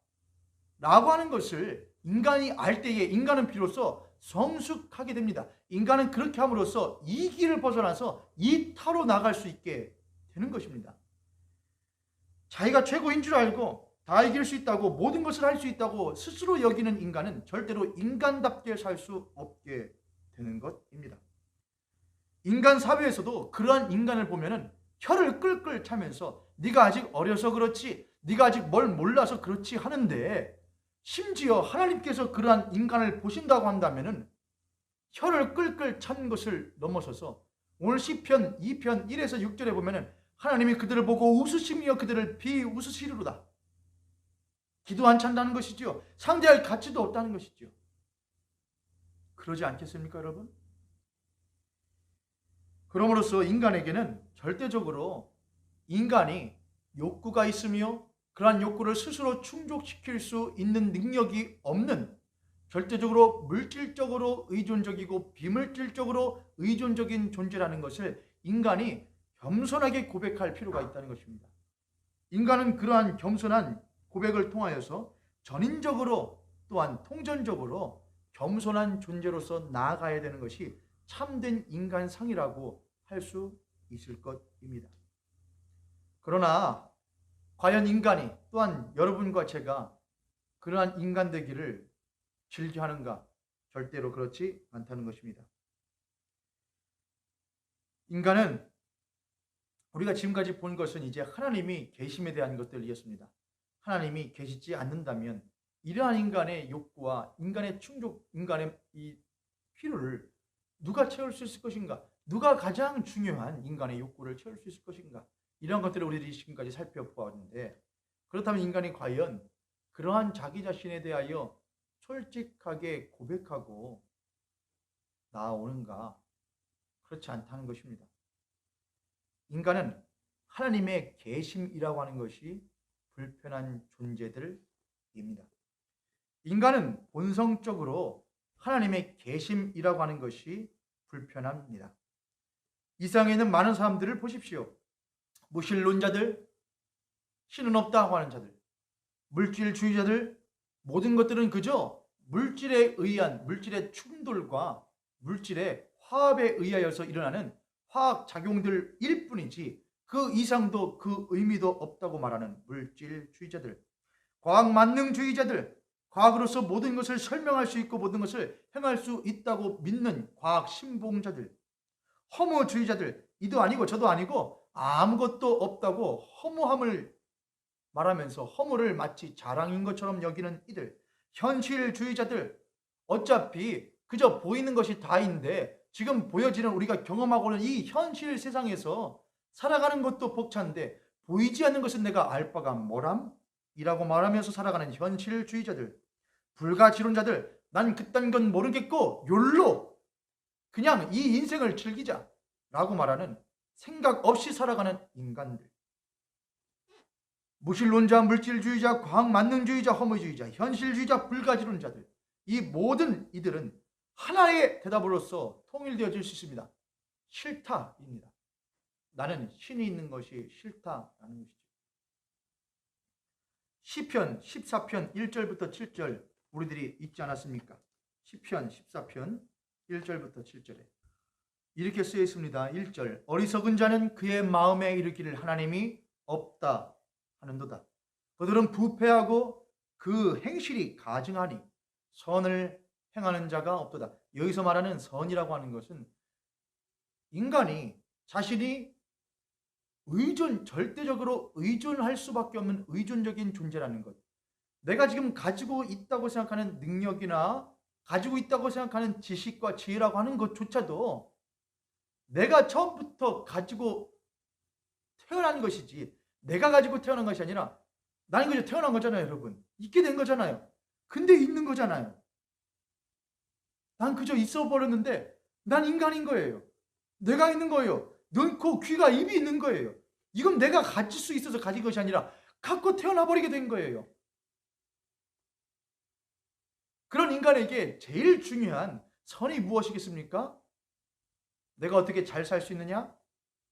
[SPEAKER 1] 라고 하는 것을 인간이 알 때에 인간은 비로소 성숙하게 됩니다. 인간은 그렇게 함으로써 이 길을 벗어나서 이 타로 나갈 수 있게 되는 것입니다. 자기가 최고인 줄 알고 다 이길 수 있다고 모든 것을 할 수 있다고 스스로 여기는 인간은 절대로 인간답게 살 수 없게 되는 것입니다. 인간 사회에서도 그러한 인간을 보면은 혀를 끌끌 차면서 네가 아직 어려서 그렇지, 네가 아직 뭘 몰라서 그렇지 하는데 심지어 하나님께서 그러한 인간을 보신다고 한다면은 혀를 끌끌 찬 것을 넘어서서 오늘 시편 2편 1에서 6절에 보면은 하나님이 그들을 보고 웃으시며 그들을 비웃으시리로다. 기도 안 찬다는 것이죠. 상대할 가치도 없다는 것이죠. 그러지 않겠습니까, 여러분? 그러므로서 인간에게는 절대적으로 인간이 욕구가 있으며 그러한 욕구를 스스로 충족시킬 수 있는 능력이 없는 절대적으로 물질적으로 의존적이고 비물질적으로 의존적인 존재라는 것을 인간이 겸손하게 고백할 필요가 있다는 것입니다. 인간은 그러한 겸손한 고백을 통하여서 전인적으로 또한 통전적으로 겸손한 존재로서 나아가야 되는 것이 참된 인간상이라고 할 수 있을 것입니다. 그러나 과연 인간이 또한 여러분과 제가 그러한 인간 되기를 즐겨하는가? 절대로 그렇지 않다는 것입니다. 인간은 우리가 지금까지 본 것은 이제 하나님이 계심에 대한 것들이었습니다. 하나님이 계시지 않는다면 이러한 인간의 욕구와 인간의 충족, 인간의 이 필요를 누가 채울 수 있을 것인가? 누가 가장 중요한 인간의 욕구를 채울 수 있을 것인가? 이런 것들을 우리들이 지금까지 살펴보았는데 그렇다면 인간이 과연 그러한 자기 자신에 대하여 솔직하게 고백하고 나아오는가? 그렇지 않다는 것입니다. 인간은 하나님의 계심이라고 하는 것이 불편한 존재들입니다. 인간은 본성적으로 하나님의 계심이라고 하는 것이 불편합니다. 이 세상에 있는 많은 사람들을 보십시오. 무신론자들, 신은 없다고 하는 자들, 물질주의자들, 모든 것들은 그저 물질에 의한 물질의 충돌과 물질의 화합에 의하여서 일어나는 화학작용들일 뿐이지 그 이상도 그 의미도 없다고 말하는 물질주의자들, 과학만능주의자들, 과학으로서 모든 것을 설명할 수 있고 모든 것을 행할 수 있다고 믿는 과학신봉자들, 허무주의자들, 이도 아니고 저도 아니고 아무것도 없다고 허무함을 말하면서 허무를 마치 자랑인 것처럼 여기는 이들, 현실주의자들, 어차피 그저 보이는 것이 다인데 지금 보여지는 우리가 경험하고는 이 현실 세상에서 살아가는 것도 벅찬데 보이지 않는 것은 내가 알 바가 뭐람? 이라고 말하면서 살아가는 현실주의자들, 불가지론자들, 난 그딴 건 모르겠고 욜로 그냥 이 인생을 즐기자 말하는 생각 없이 살아가는 인간들. 무신론자, 물질주의자, 과학만능주의자, 허무주의자, 현실주의자, 불가지론자들, 이 모든 이들은 하나의 대답으로서 통일되어질 수 있습니다. 싫다입니다. 나는 신이 있는 것이 싫다라는 것이죠. 시편 14편 1절부터 7절 우리들이 읽지 않았습니까? 시편 14편 1절부터 7절에 이렇게 쓰여 있습니다. 1절, 어리석은 자는 그의 마음에 이르기를 하나님이 없다 하는도다. 그들은 부패하고 그 행실이 가증하니 선을 행하는 자가 없도다. 여기서 말하는 선이라고 하는 것은 인간이 자신이 절대적으로 의존할 수밖에 없는 의존적인 존재라는 것. 내가 지금 가지고 있다고 생각하는 능력이나 가지고 있다고 생각하는 지식과 지혜라고 하는 것조차도 내가 처음부터 가지고 태어난 것이지 내가 가지고 태어난 것이 아니라 나는 그저 태어난 거잖아요, 여러분. 있게 된 거잖아요. 근데 있는 거잖아요. 난 그저 있어 버렸는데 난 인간인 거예요. 내가 있는 거예요. 눈, 코, 귀가, 입이 있는 거예요. 이건 내가 가질 수 있어서 가진 것이 아니라 갖고 태어나 버리게 된 거예요. 그런 인간에게 제일 중요한 선이 무엇이겠습니까? 내가 어떻게 잘 살 수 있느냐?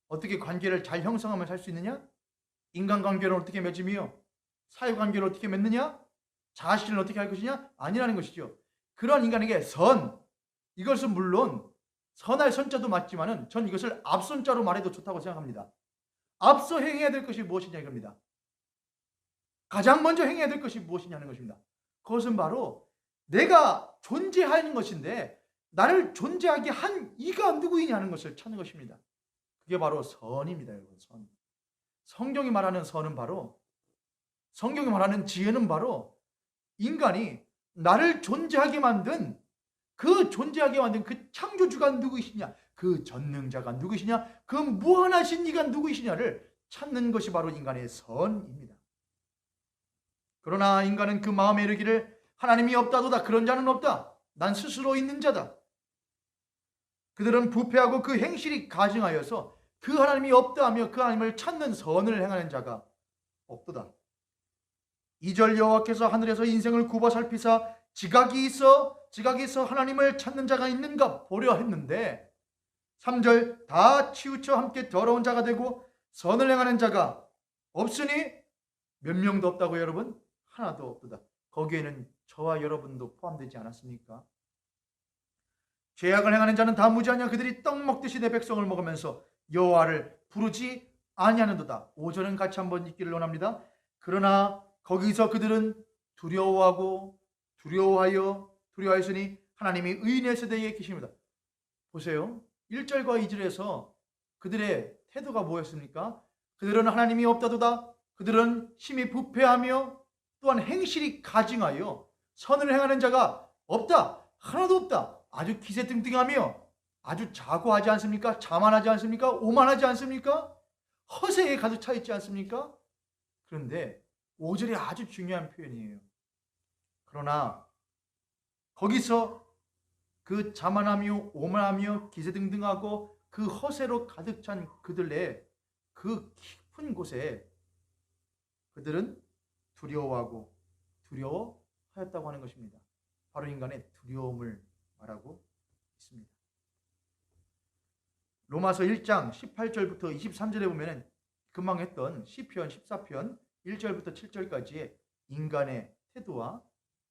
[SPEAKER 1] 어떻게 관계를 잘 형성하며 살 수 있느냐? 인간관계를 어떻게 맺으며 사회관계를 어떻게 맺느냐? 자아실현을 어떻게 할 것이냐? 아니라는 것이죠. 그런 인간에게 선, 이것은 물론 선할 선자도 맞지만은 전 이것을 앞선자로 말해도 좋다고 생각합니다. 앞서 행해야 될 것이 무엇이냐 이겁니다. 가장 먼저 행해야 될 것이 무엇이냐는 것입니다. 그것은 바로 내가 존재하는 것인데 나를 존재하게 한 이가 누구이냐는 것을 찾는 것입니다. 그게 바로 선입니다, 여러분. 선. 성경이 말하는 선은 바로, 성경이 말하는 지혜는 바로 인간이 나를 존재하게 만든 그 창조주가 누구이시냐, 그 전능자가 누구이시냐, 그 무한하신 이가 누구이시냐를 찾는 것이 바로 인간의 선입니다. 그러나 인간은 그 마음에 이르기를 하나님이 없다도다. 그런 자는 없다. 난 스스로 있는 자다. 그들은 부패하고 그 행실이 가증하여서 그 하나님이 없다 하며 그 하나님을 찾는 선을 행하는 자가 없도다. 2절, 여호와께서 하늘에서 인생을 굽어 살피사 지각이 있어 하나님을 찾는 자가 있는가 보려 했는데 3절, 다 치우쳐 함께 더러운 자가 되고 선을 행하는 자가 없으니 몇 명도 없다고 여러분? 하나도 없도다. 거기에는 저와 여러분도 포함되지 않았습니까? 죄악을 행하는 자는 다 무지하냐. 그들이 떡 먹듯이 내 백성을 먹으면서 여호와를 부르지 아니하는도다. 5절은 같이 한번 읽기를 원합니다. 그러나 거기서 그들은 두려워하였으니 하나님이 의인의 세대에 계십니다. 보세요. 1절과 2절에서 그들의 태도가 뭐였습니까? 그들은 하나님이 없다도다. 그들은 심히 부패하며 또한 행실이 가증하여 선을 행하는 자가 없다. 하나도 없다. 아주 기세등등하며 아주 자고하지 않습니까? 자만하지 않습니까? 오만하지 않습니까? 허세에 가득 차 있지 않습니까? 그런데 5절이 아주 중요한 표현이에요. 그러나 거기서 그 자만하며 오만하며 기세등등하고 그 허세로 가득 찬 그들의 그 깊은 곳에 그들은 두려워하였다고 하는 것입니다. 바로 인간의 두려움을 말하고 있습니다. 로마서 1장 18절부터 23절에 보면 금방 했던 시편 14편 1절부터 7절까지의 인간의 태도와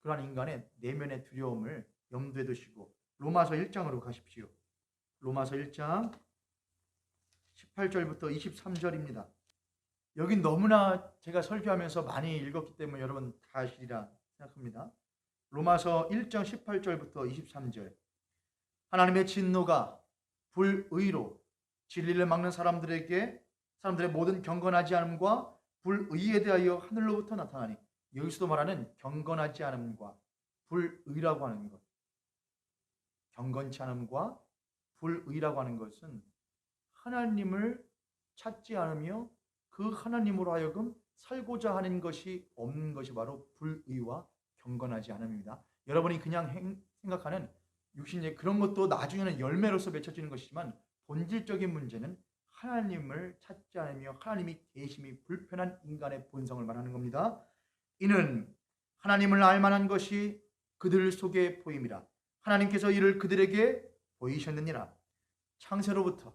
[SPEAKER 1] 그러한 인간의 내면의 두려움을 염두에 두시고 로마서 1장으로 가십시오. 로마서 1장 18절부터 23절입니다. 여긴 너무나 제가 설교하면서 많이 읽었기 때문에 여러분 다 아시리라 생각합니다. 로마서 1장 18절부터 23절. 하나님의 진노가 불의로 진리를 막는 사람들의 모든 경건하지 않음과 불의에 대하여 하늘로부터 나타나니, 여기서도 말하는 경건하지 않음과 불의라고 하는 것, 경건치 않음과 불의라고 하는 것은 하나님을 찾지 않으며 그 하나님으로 하여금 살고자 하는 것이 없는 것이 바로 불의와 경건하지 않음입니다. 여러분이 그냥 생각하는 육신의 그런 것도 나중에는 열매로서 맺혀지는 것이지만 본질적인 문제는 하나님을 찾지 않으며 하나님이 계심이 불편한 인간의 본성을 말하는 겁니다. 이는 하나님을 알만한 것이 그들 속에 보임이라. 하나님께서 이를 그들에게 보이셨느니라. 창세로부터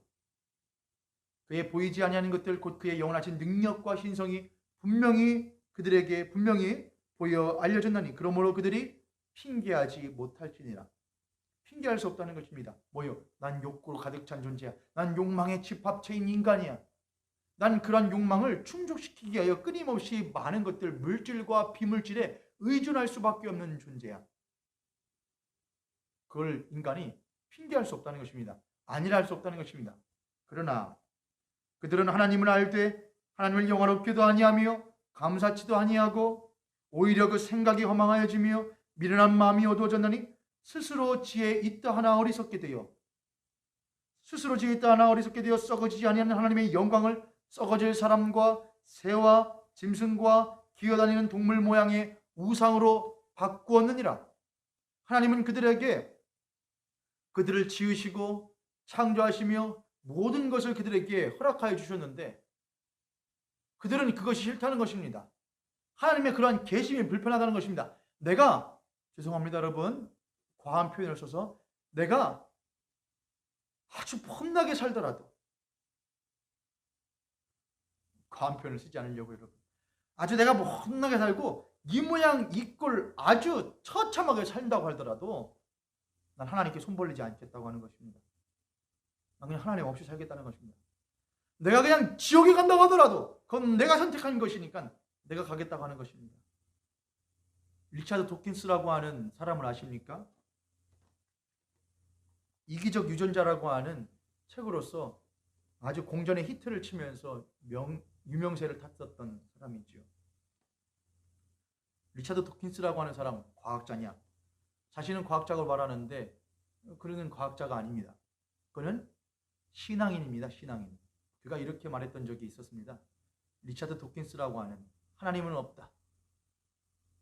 [SPEAKER 1] 그의 보이지 아니하는 것들 곧 그의 영원하신 능력과 신성이 그들에게 분명히 보여 알려졌나니 그러므로 그들이 핑계하지 못할지니라. 핑계할 수 없다는 것입니다. 뭐요? 난 욕구로 가득 찬 존재야. 난 욕망의 집합체인 인간이야. 난 그런 욕망을 충족시키기 위하여 끊임없이 많은 것들, 물질과 비물질에 의존할 수밖에 없는 존재야. 그걸 인간이 핑계할 수 없다는 것입니다. 아니라 할 수 없다는 것입니다. 그러나 그들은 하나님을 알되 하나님을 영화롭게도 아니하며 감사치도 아니하고 오히려 그 생각이 허망하여지며 미련한 마음이 어두워졌나니 스스로 지혜 있다 하나 어리석게 되어 썩어지지 아니하는 하나님의 영광을 썩어질 사람과 새와 짐승과 기어다니는 동물 모양의 우상으로 바꾸었느니라. 하나님은 그들을 지으시고 창조하시며 모든 것을 그들에게 허락하여 주셨는데 그들은 그것이 싫다는 것입니다. 하나님의 그러한 계심이 불편하다는 것입니다. 내가 죄송합니다 여러분, 과한 표현을 써서 내가 아주 폼나게 살더라도, 과한 표현을 쓰지 않으려고 여러분, 아주 내가 폼나게 살고 이 모양 이 꼴 아주 처참하게 산다고 하더라도 난 하나님께 손 벌리지 않겠다고 하는 것입니다. 난 그냥 하나님 없이 살겠다는 것입니다. 내가 그냥 지옥에 간다고 하더라도 그건 내가 선택한 것이니까 내가 가겠다고 하는 것입니다. 리차드 도킨스라고 하는 사람을 아십니까? 이기적 유전자라고 하는 책으로서 아주 공전의 히트를 치면서 유명세를 탔었던 사람이지요. 리차드 도킨스라고 하는 사람 과학자냐? 자신은 과학자라고 말하는데 그는 과학자가 아닙니다. 그는 신앙인입니다. 신앙인. 그가 이렇게 말했던 적이 있었습니다. 리차드 도킨스라고 하는 하나님은 없다.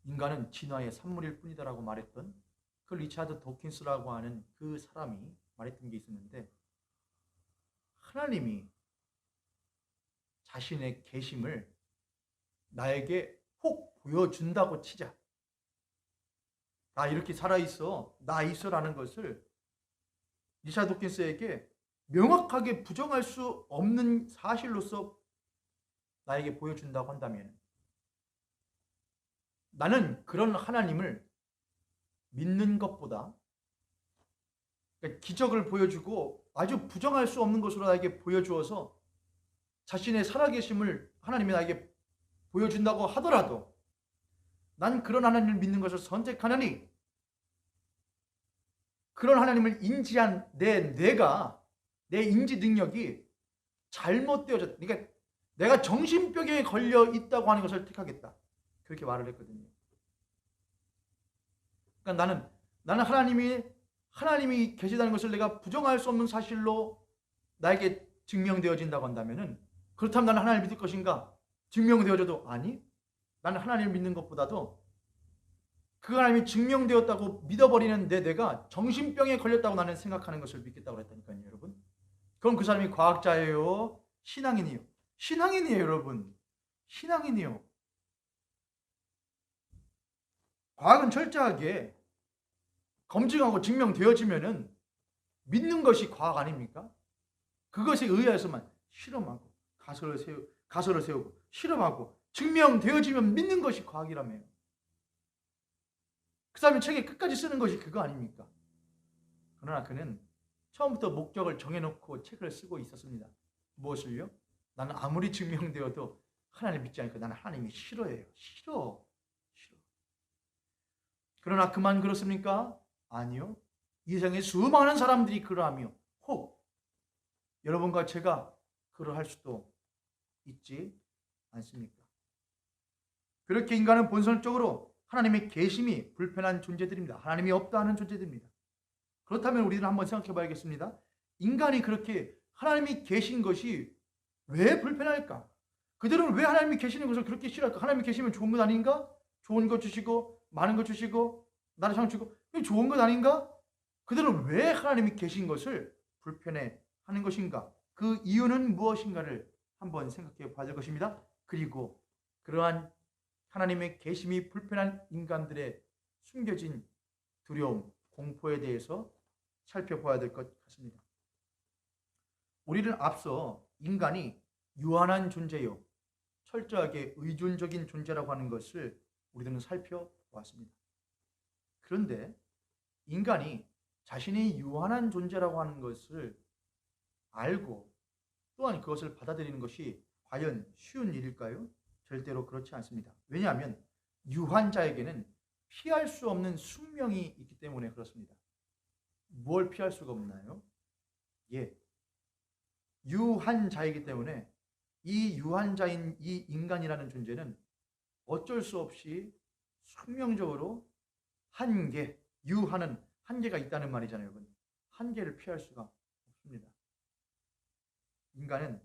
[SPEAKER 1] 인간은 진화의 산물일 뿐이다라고 말했던 그 리차드 도킨스라고 하는 그 사람이 말했던 게 있었는데, 하나님이 자신의 계심을 나에게 혹 보여준다고 치자. 나 이렇게 살아있어. 나 있어라는 것을 리차드 도킨스에게 명확하게 부정할 수 없는 사실로서 나에게 보여준다고 한다면 나는 그런 하나님을 믿는 것보다, 그러니까 기적을 보여주고 아주 부정할 수 없는 것으로 나에게 보여주어서 자신의 살아계심을 하나님이 나에게 보여준다고 하더라도 난 그런 하나님을 믿는 것을 선택하느니, 그런 하나님을 인지한 내 인지 능력이 잘못되어졌다. 그러니까 내가 정신병에 걸려 있다고 하는 것을 택하겠다. 그렇게 말을 했거든요. 그러니까 나는 하나님이 계시다는 것을 내가 부정할 수 없는 사실로 나에게 증명되어진다고 한다면은, 그렇다면 나는 하나님을 믿을 것인가? 증명되어져도 아니, 나는 하나님을 믿는 것보다도 그 하나님이 증명되었다고 믿어버리는 내가 정신병에 걸렸다고 나는 생각하는 것을 믿겠다고 했다니까요, 여러분. 그럼 그 사람이 과학자예요? 신앙인이요? 신앙인이에요, 여러분. 신앙인이요. 과학은 철저하게 검증하고 증명되어지면은 믿는 것이 과학 아닙니까? 그것에 의해서만 실험하고 가설을 세우고 실험하고 증명되어지면 믿는 것이 과학이라며요. 그 사람이 책에 끝까지 쓰는 것이 그거 아닙니까? 그러나 그는 처음부터 목적을 정해놓고 책을 쓰고 있었습니다. 무엇을요? 나는 아무리 증명되어도 하나님 믿지 않으니까 나는 하나님이 싫어해요. 싫어. 그러나 그만 그렇습니까? 아니요. 이 세상에 수많은 사람들이 그러하며 혹 여러분과 제가 그러할 수도 있지 않습니까? 그렇게 인간은 본성적으로 하나님의 계심이 불편한 존재들입니다. 하나님이 없다 하는 존재들입니다. 그렇다면 우리는 한번 생각해 봐야겠습니다. 인간이 그렇게 하나님이 계신 것이 왜 불편할까? 그들은 왜 하나님이 계시는 것을 그렇게 싫어할까? 하나님이 계시면 좋은 것 아닌가? 좋은 것 주시고 많은 것 주시고 나를 상 주고 좋은 것 아닌가? 그들은 왜 하나님이 계신 것을 불편해 하는 것인가? 그 이유는 무엇인가를 한번 생각해 봐야 될 것입니다. 그리고 그러한 하나님의 계심이 불편한 인간들의 숨겨진 두려움, 공포에 대해서 살펴봐야 될 것 같습니다. 우리는 앞서 인간이 유한한 존재요, 철저하게 의존적인 존재라고 하는 것을 우리들은 살펴보았습니다. 그런데 인간이 자신이 유한한 존재라고 하는 것을 알고 또한 그것을 받아들이는 것이 과연 쉬운 일일까요? 절대로 그렇지 않습니다. 왜냐하면 유한자에게는 피할 수 없는 숙명이 있기 때문에 그렇습니다. 뭘 피할 수가 없나요? 예, 유한자이기 때문에 이 유한자인 이 인간이라는 존재는 어쩔 수 없이 숙명적으로 한계, 유한은 한계가 있다는 말이잖아요. 여러분. 한계를 피할 수가 없습니다. 인간은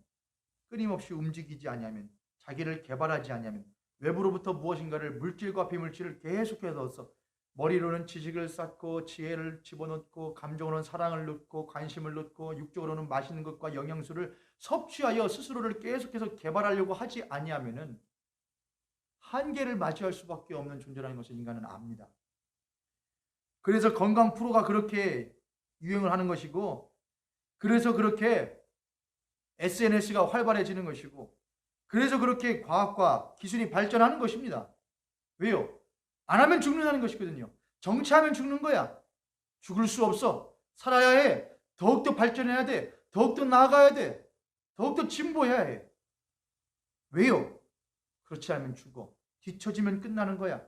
[SPEAKER 1] 끊임없이 움직이지 않으면, 자기를 개발하지 않으면, 외부로부터 무엇인가를, 물질과 비물질을 계속해서 머리로는 지식을 쌓고 지혜를 집어넣고 감정으로는 사랑을 넣고 관심을 넣고 육적으로는 맛있는 것과 영양소를 섭취하여 스스로를 계속해서 개발하려고 하지 아니하면은 한계를 맞이할 수밖에 없는 존재라는 것을 인간은 압니다. 그래서 건강 프로가 그렇게 유행을 하는 것이고, 그래서 그렇게 SNS가 활발해지는 것이고, 그래서 그렇게 과학과 기술이 발전하는 것입니다. 왜요? 안 하면 죽는다는 것이거든요. 정치하면 죽는 거야. 죽을 수 없어. 살아야 해. 더욱더 발전해야 돼. 더욱더 나아가야 돼. 더욱더 진보해야 해. 왜요? 그렇지 않으면 죽어. 뒤처지면 끝나는 거야.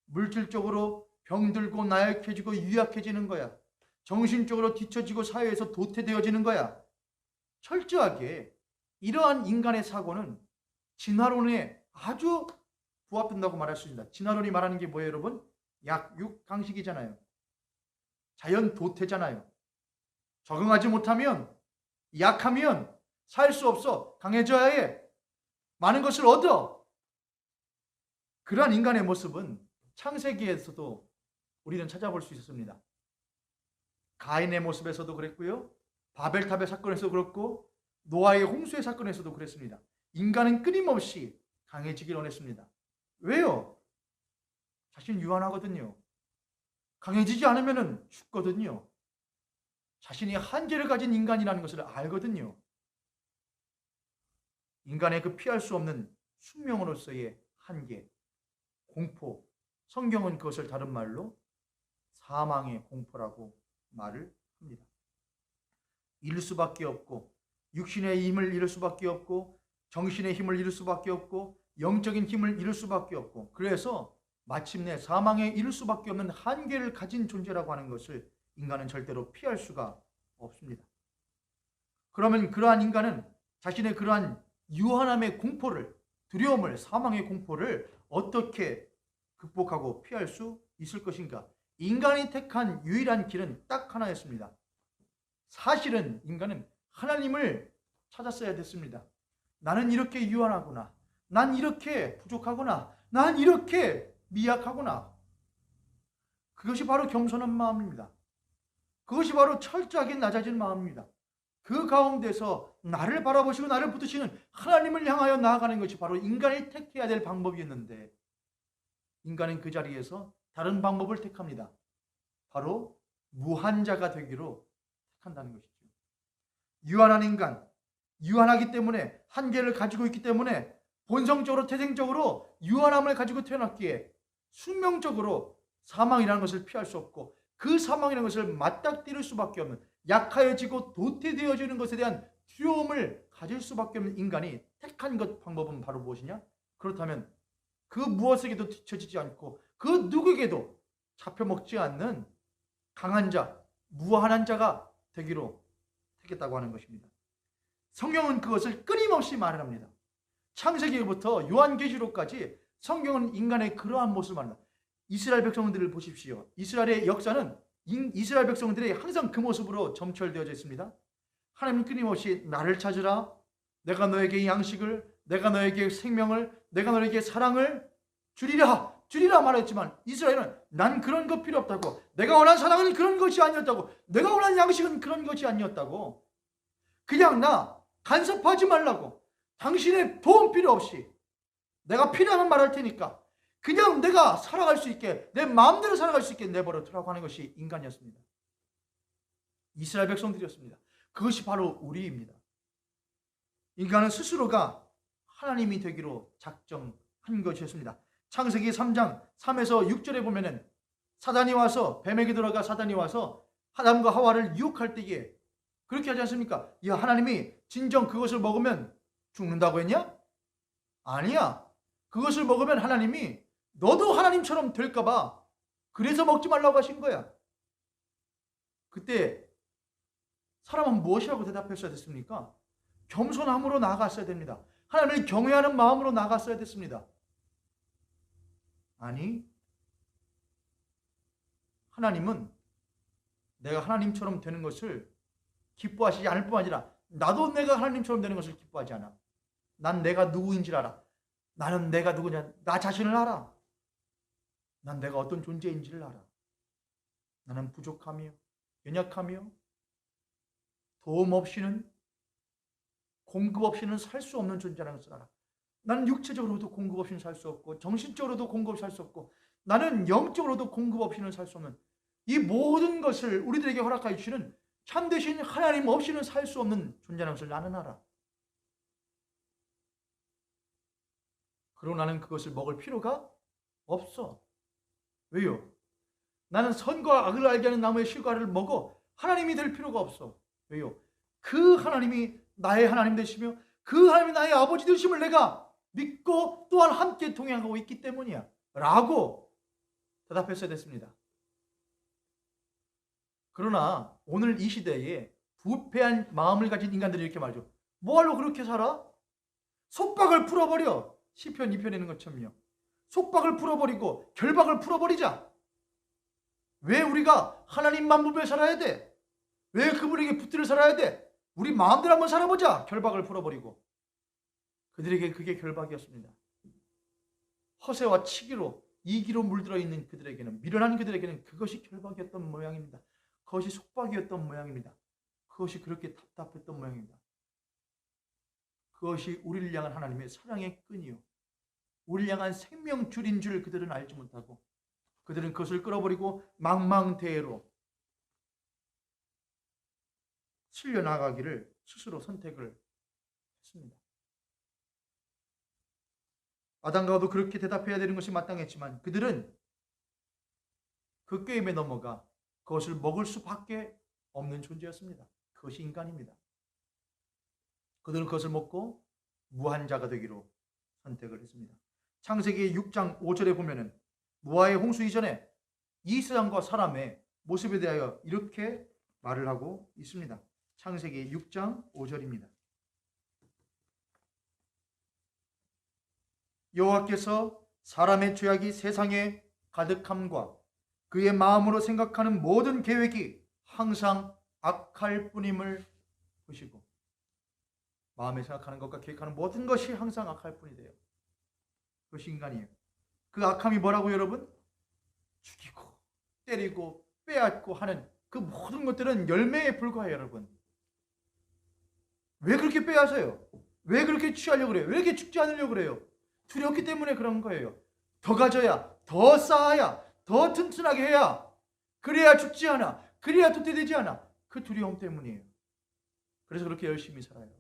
[SPEAKER 1] 물질적으로 병들고 나약해지고 유약해지는 거야. 정신적으로 뒤처지고 사회에서 도태되어지는 거야. 철저하게 이러한 인간의 사고는 진화론에 아주 부합된다고 말할 수 있습니다. 진화론이 말하는 게 뭐예요, 여러분? 약육강식이잖아요. 자연 도태잖아요. 적응하지 못하면, 약하면 살 수 없어. 강해져야 해. 많은 것을 얻어. 그러한 인간의 모습은 창세기에서도 우리는 찾아볼 수 있었습니다. 가인의 모습에서도 그랬고요. 바벨탑의 사건에서도 그렇고, 노아의 홍수의 사건에서도 그랬습니다. 인간은 끊임없이 강해지길 원했습니다. 왜요? 자신이 유한하거든요. 강해지지 않으면 죽거든요. 자신이 한계를 가진 인간이라는 것을 알거든요. 인간의 그 피할 수 없는 숙명으로서의 한계, 공포, 성경은 그것을 다른 말로 사망의 공포라고 말을 합니다. 잃을 수밖에 없고, 육신의 힘을 잃을 수밖에 없고, 정신의 힘을 잃을 수밖에 없고, 영적인 힘을 잃을 수밖에 없고, 그래서 마침내 사망에 이를 수밖에 없는 한계를 가진 존재라고 하는 것을 인간은 절대로 피할 수가 없습니다. 그러면 그러한 인간은 자신의 그러한 유한함의 공포를, 두려움을, 사망의 공포를 어떻게 극복하고 피할 수 있을 것인가? 인간이 택한 유일한 길은 딱 하나였습니다. 사실은 인간은 하나님을 찾았어야 됐습니다. 나는 이렇게 유한하구나. 난 이렇게 부족하구나. 난 이렇게 미약하구나. 그것이 바로 겸손한 마음입니다. 그것이 바로 철저하게 낮아진 마음입니다. 그 가운데서 나를 바라보시고 나를 붙드시는 하나님을 향하여 나아가는 것이 바로 인간이 택해야 될 방법이었는데, 인간은 그 자리에서 다른 방법을 택합니다. 바로 무한자가 되기로 택한다는 것이죠. 유한한 인간, 유한하기 때문에, 한계를 가지고 있기 때문에, 본성적으로 태생적으로 유한함을 가지고 태어났기에 숙명적으로 사망이라는 것을 피할 수 없고, 그 사망이라는 것을 맞닥뜨릴 수밖에 없는, 약하여지고 도태되어지는 것에 대한 두려움을 가질 수밖에 없는 인간이 택한 방법은 바로 무엇이냐? 그렇다면 그 무엇에게도 뒤처지지 않고 그 누구에게도 잡혀먹지 않는 강한 자, 무한한 자가 되기로 택했다고 하는 것입니다. 성경은 그것을 끊임없이 말을 합니다. 창세기부터 요한계시록까지 성경은 인간의 그러한 모습을 말합니다. 이스라엘 백성들을 보십시오. 이스라엘의 역사는 이스라엘 백성들이 항상 그 모습으로 점철되어져 있습니다. 하나님 끊임없이 나를 찾으라, 내가 너에게 양식을, 내가 너에게 생명을, 내가 너에게 사랑을 주리라 말했지만, 이스라엘은 난 그런 거 필요 없다고, 내가 원하는 사랑은 그런 것이 아니었다고, 내가 원하는 양식은 그런 것이 아니었다고 그냥 나 간섭하지 말라고. 당신의 도움 필요 없이 내가 필요하면 말할 테니까 그냥 내가 살아갈 수 있게, 내 마음대로 살아갈 수 있게 내버려 두라고 하는 것이 인간이었습니다. 이스라엘 백성들이었습니다. 그것이 바로 우리입니다. 인간은 스스로가 하나님이 되기로 작정한 것이었습니다. 창세기 3장 3에서 6절에 보면은 사단이 와서, 뱀에게 들어가 사단이 와서 아담과 하와를 유혹할 때에 그렇게 하지 않습니까? 야, 하나님이 진정 그것을 먹으면 죽는다고 했냐? 아니야. 그것을 먹으면 하나님이 너도 하나님처럼 될까봐 그래서 먹지 말라고 하신 거야. 그때 사람은 무엇이라고 대답했어야 됐습니까? 겸손함으로 나아갔어야 됩니다. 하나님을 경외하는 마음으로 나아갔어야 됐습니다. 아니, 하나님은 내가 하나님처럼 되는 것을 기뻐하시지 않을 뿐 아니라 나도 내가 하나님처럼 되는 것을 기뻐하지 않아. 난 내가 누구인지 알아. 나는 내가 누구냐, 나 자신을 알아. 난 내가 어떤 존재인지를 알아. 나는 부족하며 연약하며 도움 없이는, 공급 없이는 살 수 없는 존재라는 것을 알아. 나는 육체적으로도 공급 없이는 살 수 없고 정신적으로도 공급 없이 살 수 없고 나는 영적으로도 공급 없이는 살 수 없는, 이 모든 것을 우리들에게 허락하여 주시는 참되신 하나님 없이는 살 수 없는 존재라는 것을 나는 알아. 그러고 나는 그것을 먹을 필요가 없어. 왜요? 나는 선과 악을 알게 하는 나무의 실과를 먹어 하나님이 될 필요가 없어. 왜요? 그 하나님이 나의 하나님 되시며 그 하나님이 나의 아버지 되심을 내가 믿고 또한 함께 동행하고 있기 때문이야 라고 대답했어야 됐습니다. 그러나 오늘 이 시대에 부패한 마음을 가진 인간들이 이렇게 말하죠. 뭐하러 그렇게 살아? 속박을 풀어버려. 시편 2편에 있는 것처럼요. 속박을 풀어버리고 결박을 풀어버리자. 왜 우리가 하나님만 보며 살아야 돼? 왜 그분에게 붙들어 살아야 돼? 우리 마음대로 한번 살아보자. 결박을 풀어버리고. 그들에게 그게 결박이었습니다. 허세와 치기로, 이기로 물들어 있는 그들에게는, 미련한 그들에게는 그것이 결박이었던 모양입니다. 그것이 속박이었던 모양입니다. 그것이 그렇게 답답했던 모양입니다. 그것이 우리를 향한 하나님의 사랑의 끈이요, 우리를 향한 생명줄인 줄 그들은 알지 못하고 그들은 그것을 끌어버리고 망망대해로 쓸려나가기를 스스로 선택을 했습니다. 아담과 하와도 그렇게 대답해야 되는 것이 마땅했지만 그들은 그 게임에 넘어가 그것을 먹을 수밖에 없는 존재였습니다. 그것이 인간입니다. 그들은 그것을 먹고 무한자가 되기로 선택을 했습니다. 창세기 6장 5절에 보면은 노아의 홍수 이전에 이 세상과 사람의 모습에 대하여 이렇게 말을 하고 있습니다. 창세기 6장 5절입니다. 여호와께서 사람의 죄악이 세상에 가득함과 그의 마음으로 생각하는 모든 계획이 항상 악할 뿐임을 보시고, 마음에 생각하는 것과 계획하는 모든 것이 항상 악할 뿐이래요. 그것이 인간이에요. 그 악함이 뭐라고 여러분? 죽이고 때리고 빼앗고 하는 그 모든 것들은 열매에 불과해요. 여러분, 왜 그렇게 빼앗아요? 왜 그렇게 취하려고 그래요? 왜 이렇게 죽지 않으려고 그래요? 두렵기 때문에 그런 거예요. 더 가져야, 더 쌓아야, 더 튼튼하게 해야, 그래야 죽지 않아, 그래야 도태되지 않아. 그 두려움 때문이에요. 그래서 그렇게 열심히 살아요.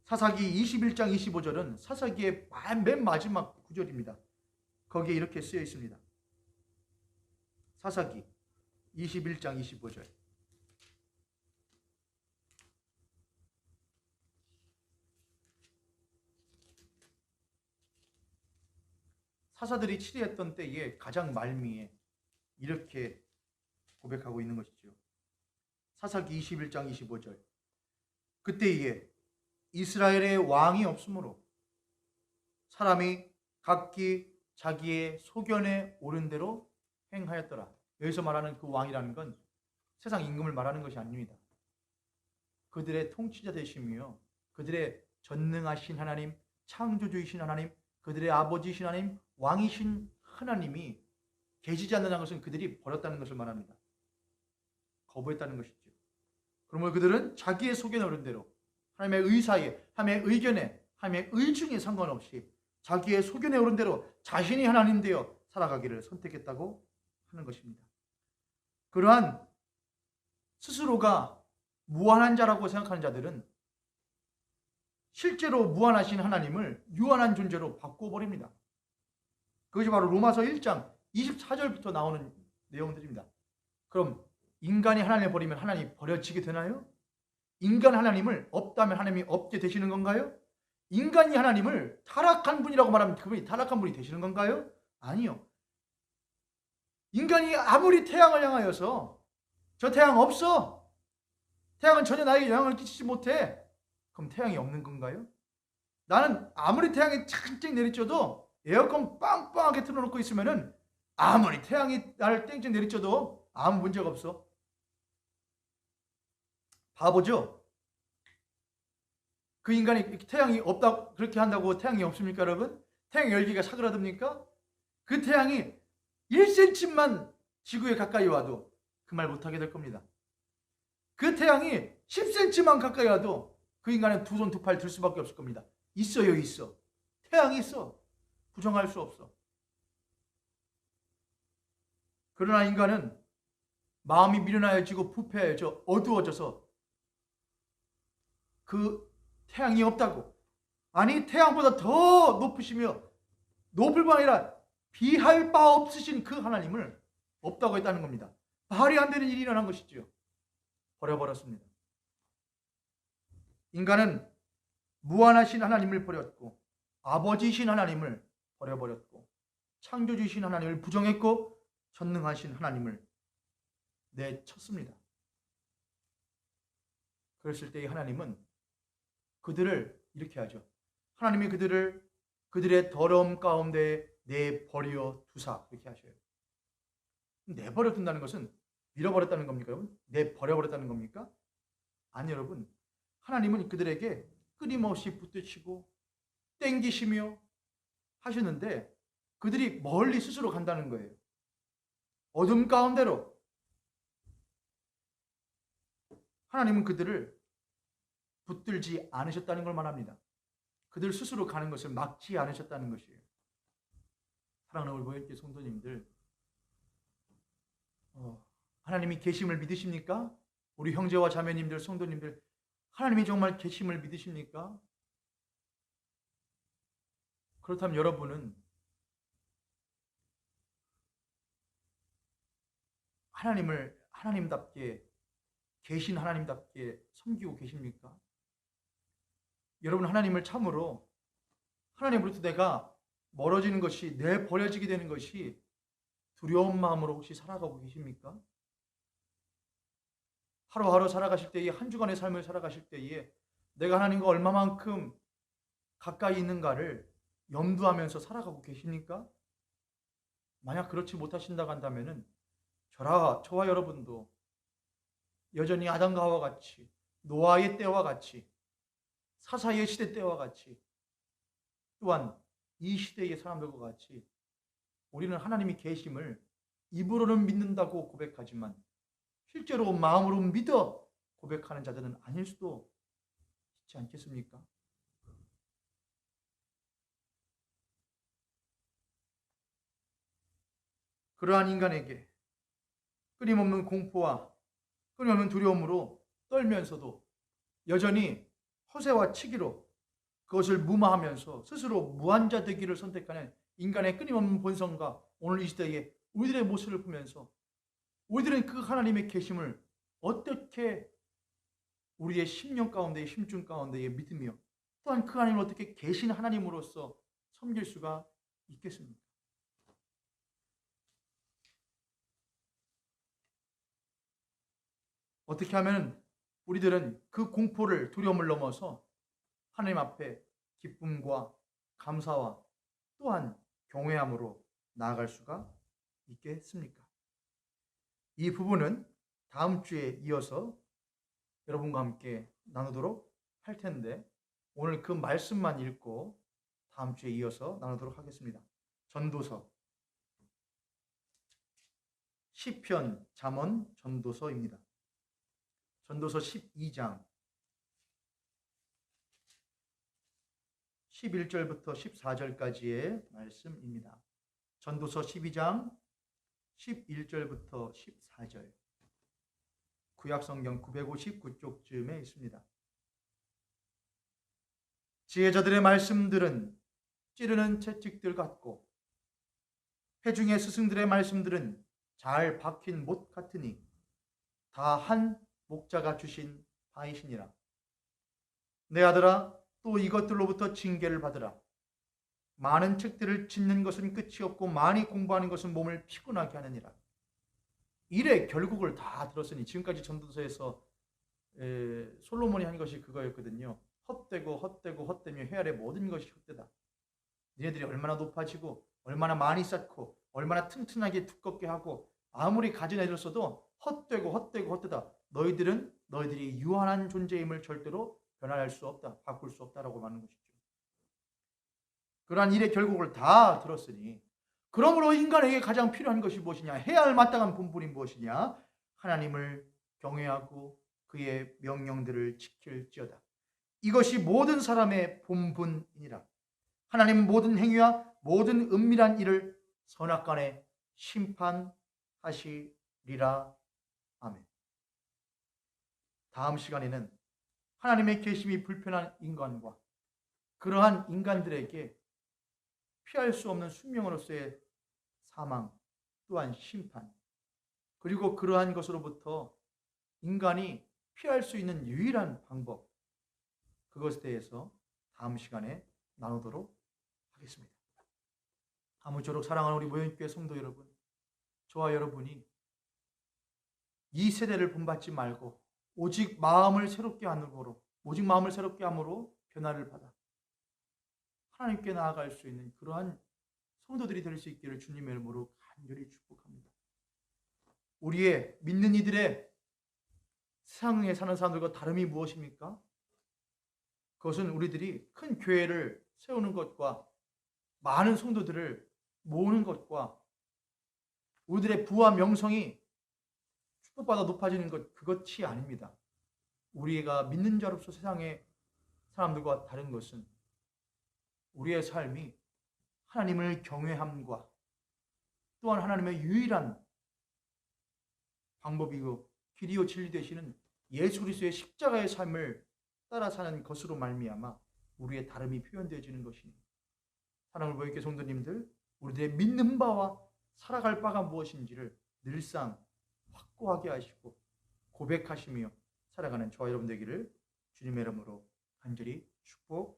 [SPEAKER 1] 사사기 21장 25절은 사사기의 맨 마지막 구절입니다. 거기에 이렇게 쓰여 있습니다. 사사기 21장 25절. 사사들이 치리했던 때에 가장 말미에 이렇게 고백하고 있는 것이죠. 사사기 21장 25절. 그때에 이스라엘의 왕이 없으므로 사람이 각기 자기의 소견에 오른 대로 행하였더라. 여기서 말하는 그 왕이라는 건 세상 임금을 말하는 것이 아닙니다. 그들의 통치자 되시며 그들의 전능하신 하나님, 창조주이신 하나님, 그들의 아버지이신 하나님, 왕이신 하나님이 계시지 않는다는 것은 그들이 버렸다는 것을 말합니다. 거부했다는 것이죠. 그러므로 그들은 자기의 속에 넣은 대로 하나님의 의사에, 하나님의 의견에, 하나님의 의중에 상관없이 자기의 소견에 오른 대로 자신이 하나님 되어 살아가기를 선택했다고 하는 것입니다. 그러한 스스로가 무한한 자라고 생각하는 자들은 실제로 무한하신 하나님을 유한한 존재로 바꿔버립니다. 그것이 바로 로마서 1장 24절부터 나오는 내용들입니다. 그럼 인간이 하나님을 버리면 하나님이 버려지게 되나요? 인간 하나님을 없다면 하나님이 없게 되시는 건가요? 인간이 하나님을 타락한 분이라고 말하면 그분이 타락한 분이 되시는 건가요? 아니요. 인간이 아무리 태양을 향하여서 저 태양 없어. 태양은 전혀 나에게 영향을 끼치지 못해. 그럼 태양이 없는 건가요? 나는 아무리 태양이 쨍쨍 내리쳐도 에어컨 빵빵하게 틀어놓고 있으면은 아무리 태양이 나를 땡땡 내리쳐도 아무 문제가 없어. 바보죠? 그 인간이 태양이 없다 그렇게 한다고 태양이 없습니까, 여러분? 태양 열기가 사그라듭니까? 그 태양이 1cm만 지구에 가까이 와도 그 말 못하게 될 겁니다. 그 태양이 10cm만 가까이 와도 그 인간은 두 손 두 팔 들 수밖에 없을 겁니다. 있어요, 있어. 태양이 있어. 부정할 수 없어. 그러나 인간은 마음이 미련하여지고 부패해져 어두워져서 그 태양이 없다고, 아니 태양보다 더 높으시며 높을 뿐 아니라 비할 바 없으신 그 하나님을 없다고 했다는 겁니다. 말이 안 되는 일이 일어난 것이죠. 버려버렸습니다. 인간은 무한하신 하나님을 버렸고 아버지이신 하나님을 버려버렸고 창조주이신 하나님을 부정했고 전능하신 하나님을 내쳤습니다. 그랬을 때 하나님은 그들을 이렇게 하죠. 하나님이 그들을 그들의 더러움 가운데 내버려 두사 이렇게 하셔요. 내버려 둔다는 것은 밀어버렸다는 겁니까, 여러분? 내버려버렸다는 겁니까? 아니, 여러분. 하나님은 그들에게 끊임없이 붙드시고 땡기시며 하시는데 그들이 멀리 스스로 간다는 거예요. 어둠 가운데로. 하나님은 그들을 붙들지 않으셨다는 걸 말합니다. 그들 스스로 가는 것을 막지 않으셨다는 것이에요. 사랑하는 우리 모여있는 성도님들, 하나님이 계심을 믿으십니까? 우리 형제와 자매님들, 성도님들, 하나님이 정말 계심을 믿으십니까? 그렇다면 여러분은 하나님을 하나님답게, 계신 하나님답게 섬기고 계십니까? 여러분, 하나님을 참으로 하나님으로부터 내가 멀어지는 것이, 내버려지게 되는 것이 두려운 마음으로 혹시 살아가고 계십니까? 하루하루 살아가실 때에, 한 주간의 삶을 살아가실 때에 내가 하나님과 얼마만큼 가까이 있는가를 염두하면서 살아가고 계십니까? 만약 그렇지 못하신다고 한다면 저와 여러분도 여전히 아담과 하와와 같이, 노아의 때와 같이, 사사의 시대 때와 같이, 또한 이 시대의 사람들과 같이 우리는 하나님이 계심을 입으로는 믿는다고 고백하지만 실제로 마음으로 믿어 고백하는 자들은 아닐 수도 있지 않겠습니까? 그러한 인간에게 끊임없는 공포와 끊임없는 두려움으로 떨면서도 여전히 허세와 치기로 그것을 무마하면서 스스로 무한자 되기를 선택하는 인간의 끊임없는 본성과 오늘 이 시대에 우리들의 모습을 보면서 우리들은 그 하나님의 계심을 어떻게 우리의 심령 가운데에, 심중 가운데에 믿으며 또한 그 하나님을 어떻게 계신 하나님으로서 섬길 수가 있겠습니까? 어떻게 하면 우리들은 그 공포를, 두려움을 넘어서 하나님 앞에 기쁨과 감사와 또한 경외함으로 나아갈 수가 있겠습니까? 이 부분은 다음 주에 이어서 여러분과 함께 나누도록 할 텐데 오늘 그 말씀만 읽고 다음 주에 이어서 나누도록 하겠습니다. 전도서, 시편, 잠언, 전도서입니다. 전도서 12장 11절부터 14절까지의 말씀입니다. 전도서 12장 11절부터 14절. 구약성경 959쪽쯤에 있습니다. 지혜자들의 말씀들은 찌르는 채찍들 같고 회중의 스승들의 말씀들은 잘 박힌 못 같으니 다 한 목자가 주신 바이시니라. 내 아들아, 또 이것들로부터 징계를 받으라. 많은 책들을 짓는 것은 끝이 없고 많이 공부하는 것은 몸을 피곤하게 하느니라. 일의 결국을 다 들었으니, 지금까지 전도서에서 솔로몬이 한 것이 그거였거든요. 헛되며 헤아려 모든 것이 헛되다. 니네들이 얼마나 높아지고 얼마나 많이 쌓고 얼마나 튼튼하게 두껍게 하고 아무리 가진 애를 써도 헛되다. 너희들이 유한한 존재임을 절대로 변화할 수 없다. 바꿀 수 없다라고 하는 것이죠. 그러한 일의 결국을 다 들었으니, 그러므로 인간에게 가장 필요한 것이 무엇이냐? 해야 할 마땅한 본분이 무엇이냐? 하나님을 경외하고 그의 명령들을 지킬지어다. 이것이 모든 사람의 본분이니라. 하나님은 모든 행위와 모든 은밀한 일을 선악간에 심판하시리라. 아멘. 다음 시간에는 하나님의 계심이 불편한 인간과 그러한 인간들에게 피할 수 없는 숙명으로서의 사망, 또한 심판, 그리고 그러한 것으로부터 인간이 피할 수 있는 유일한 방법, 그것에 대해서 다음 시간에 나누도록 하겠습니다. 아무쪼록 사랑하는 우리 모형교회 성도 여러분, 저와 여러분이 이 세대를 본받지 말고 오직 마음을 새롭게 함으로 변화를 받아 하나님께 나아갈 수 있는 그러한 성도들이 될 수 있기를 주님의 이름으로 간절히 축복합니다. 우리의 믿는 이들의 세상에 사는 사람들과 다름이 무엇입니까? 그것은 우리들이 큰 교회를 세우는 것과 많은 성도들을 모으는 것과 우리들의 부와 명성이 축복받아 높아지는 것, 그것이 아닙니다. 우리가 믿는 자로서 세상의 사람들과 다른 것은 우리의 삶이 하나님을 경외함과 또한 하나님의 유일한 방법이고 길이요 진리 되시는 예수 그리스도의 십자가의 삶을 따라 사는 것으로 말미암아 우리의 다름이 표현되어지는 것입니다. 사랑을 보이게 성도님들, 우리들의 믿는 바와 살아갈 바가 무엇인지를 늘상 확고하게 하시고 고백하시며 살아가는 저와 여러분 되기를 주님의 이름으로 간절히 축복합니다.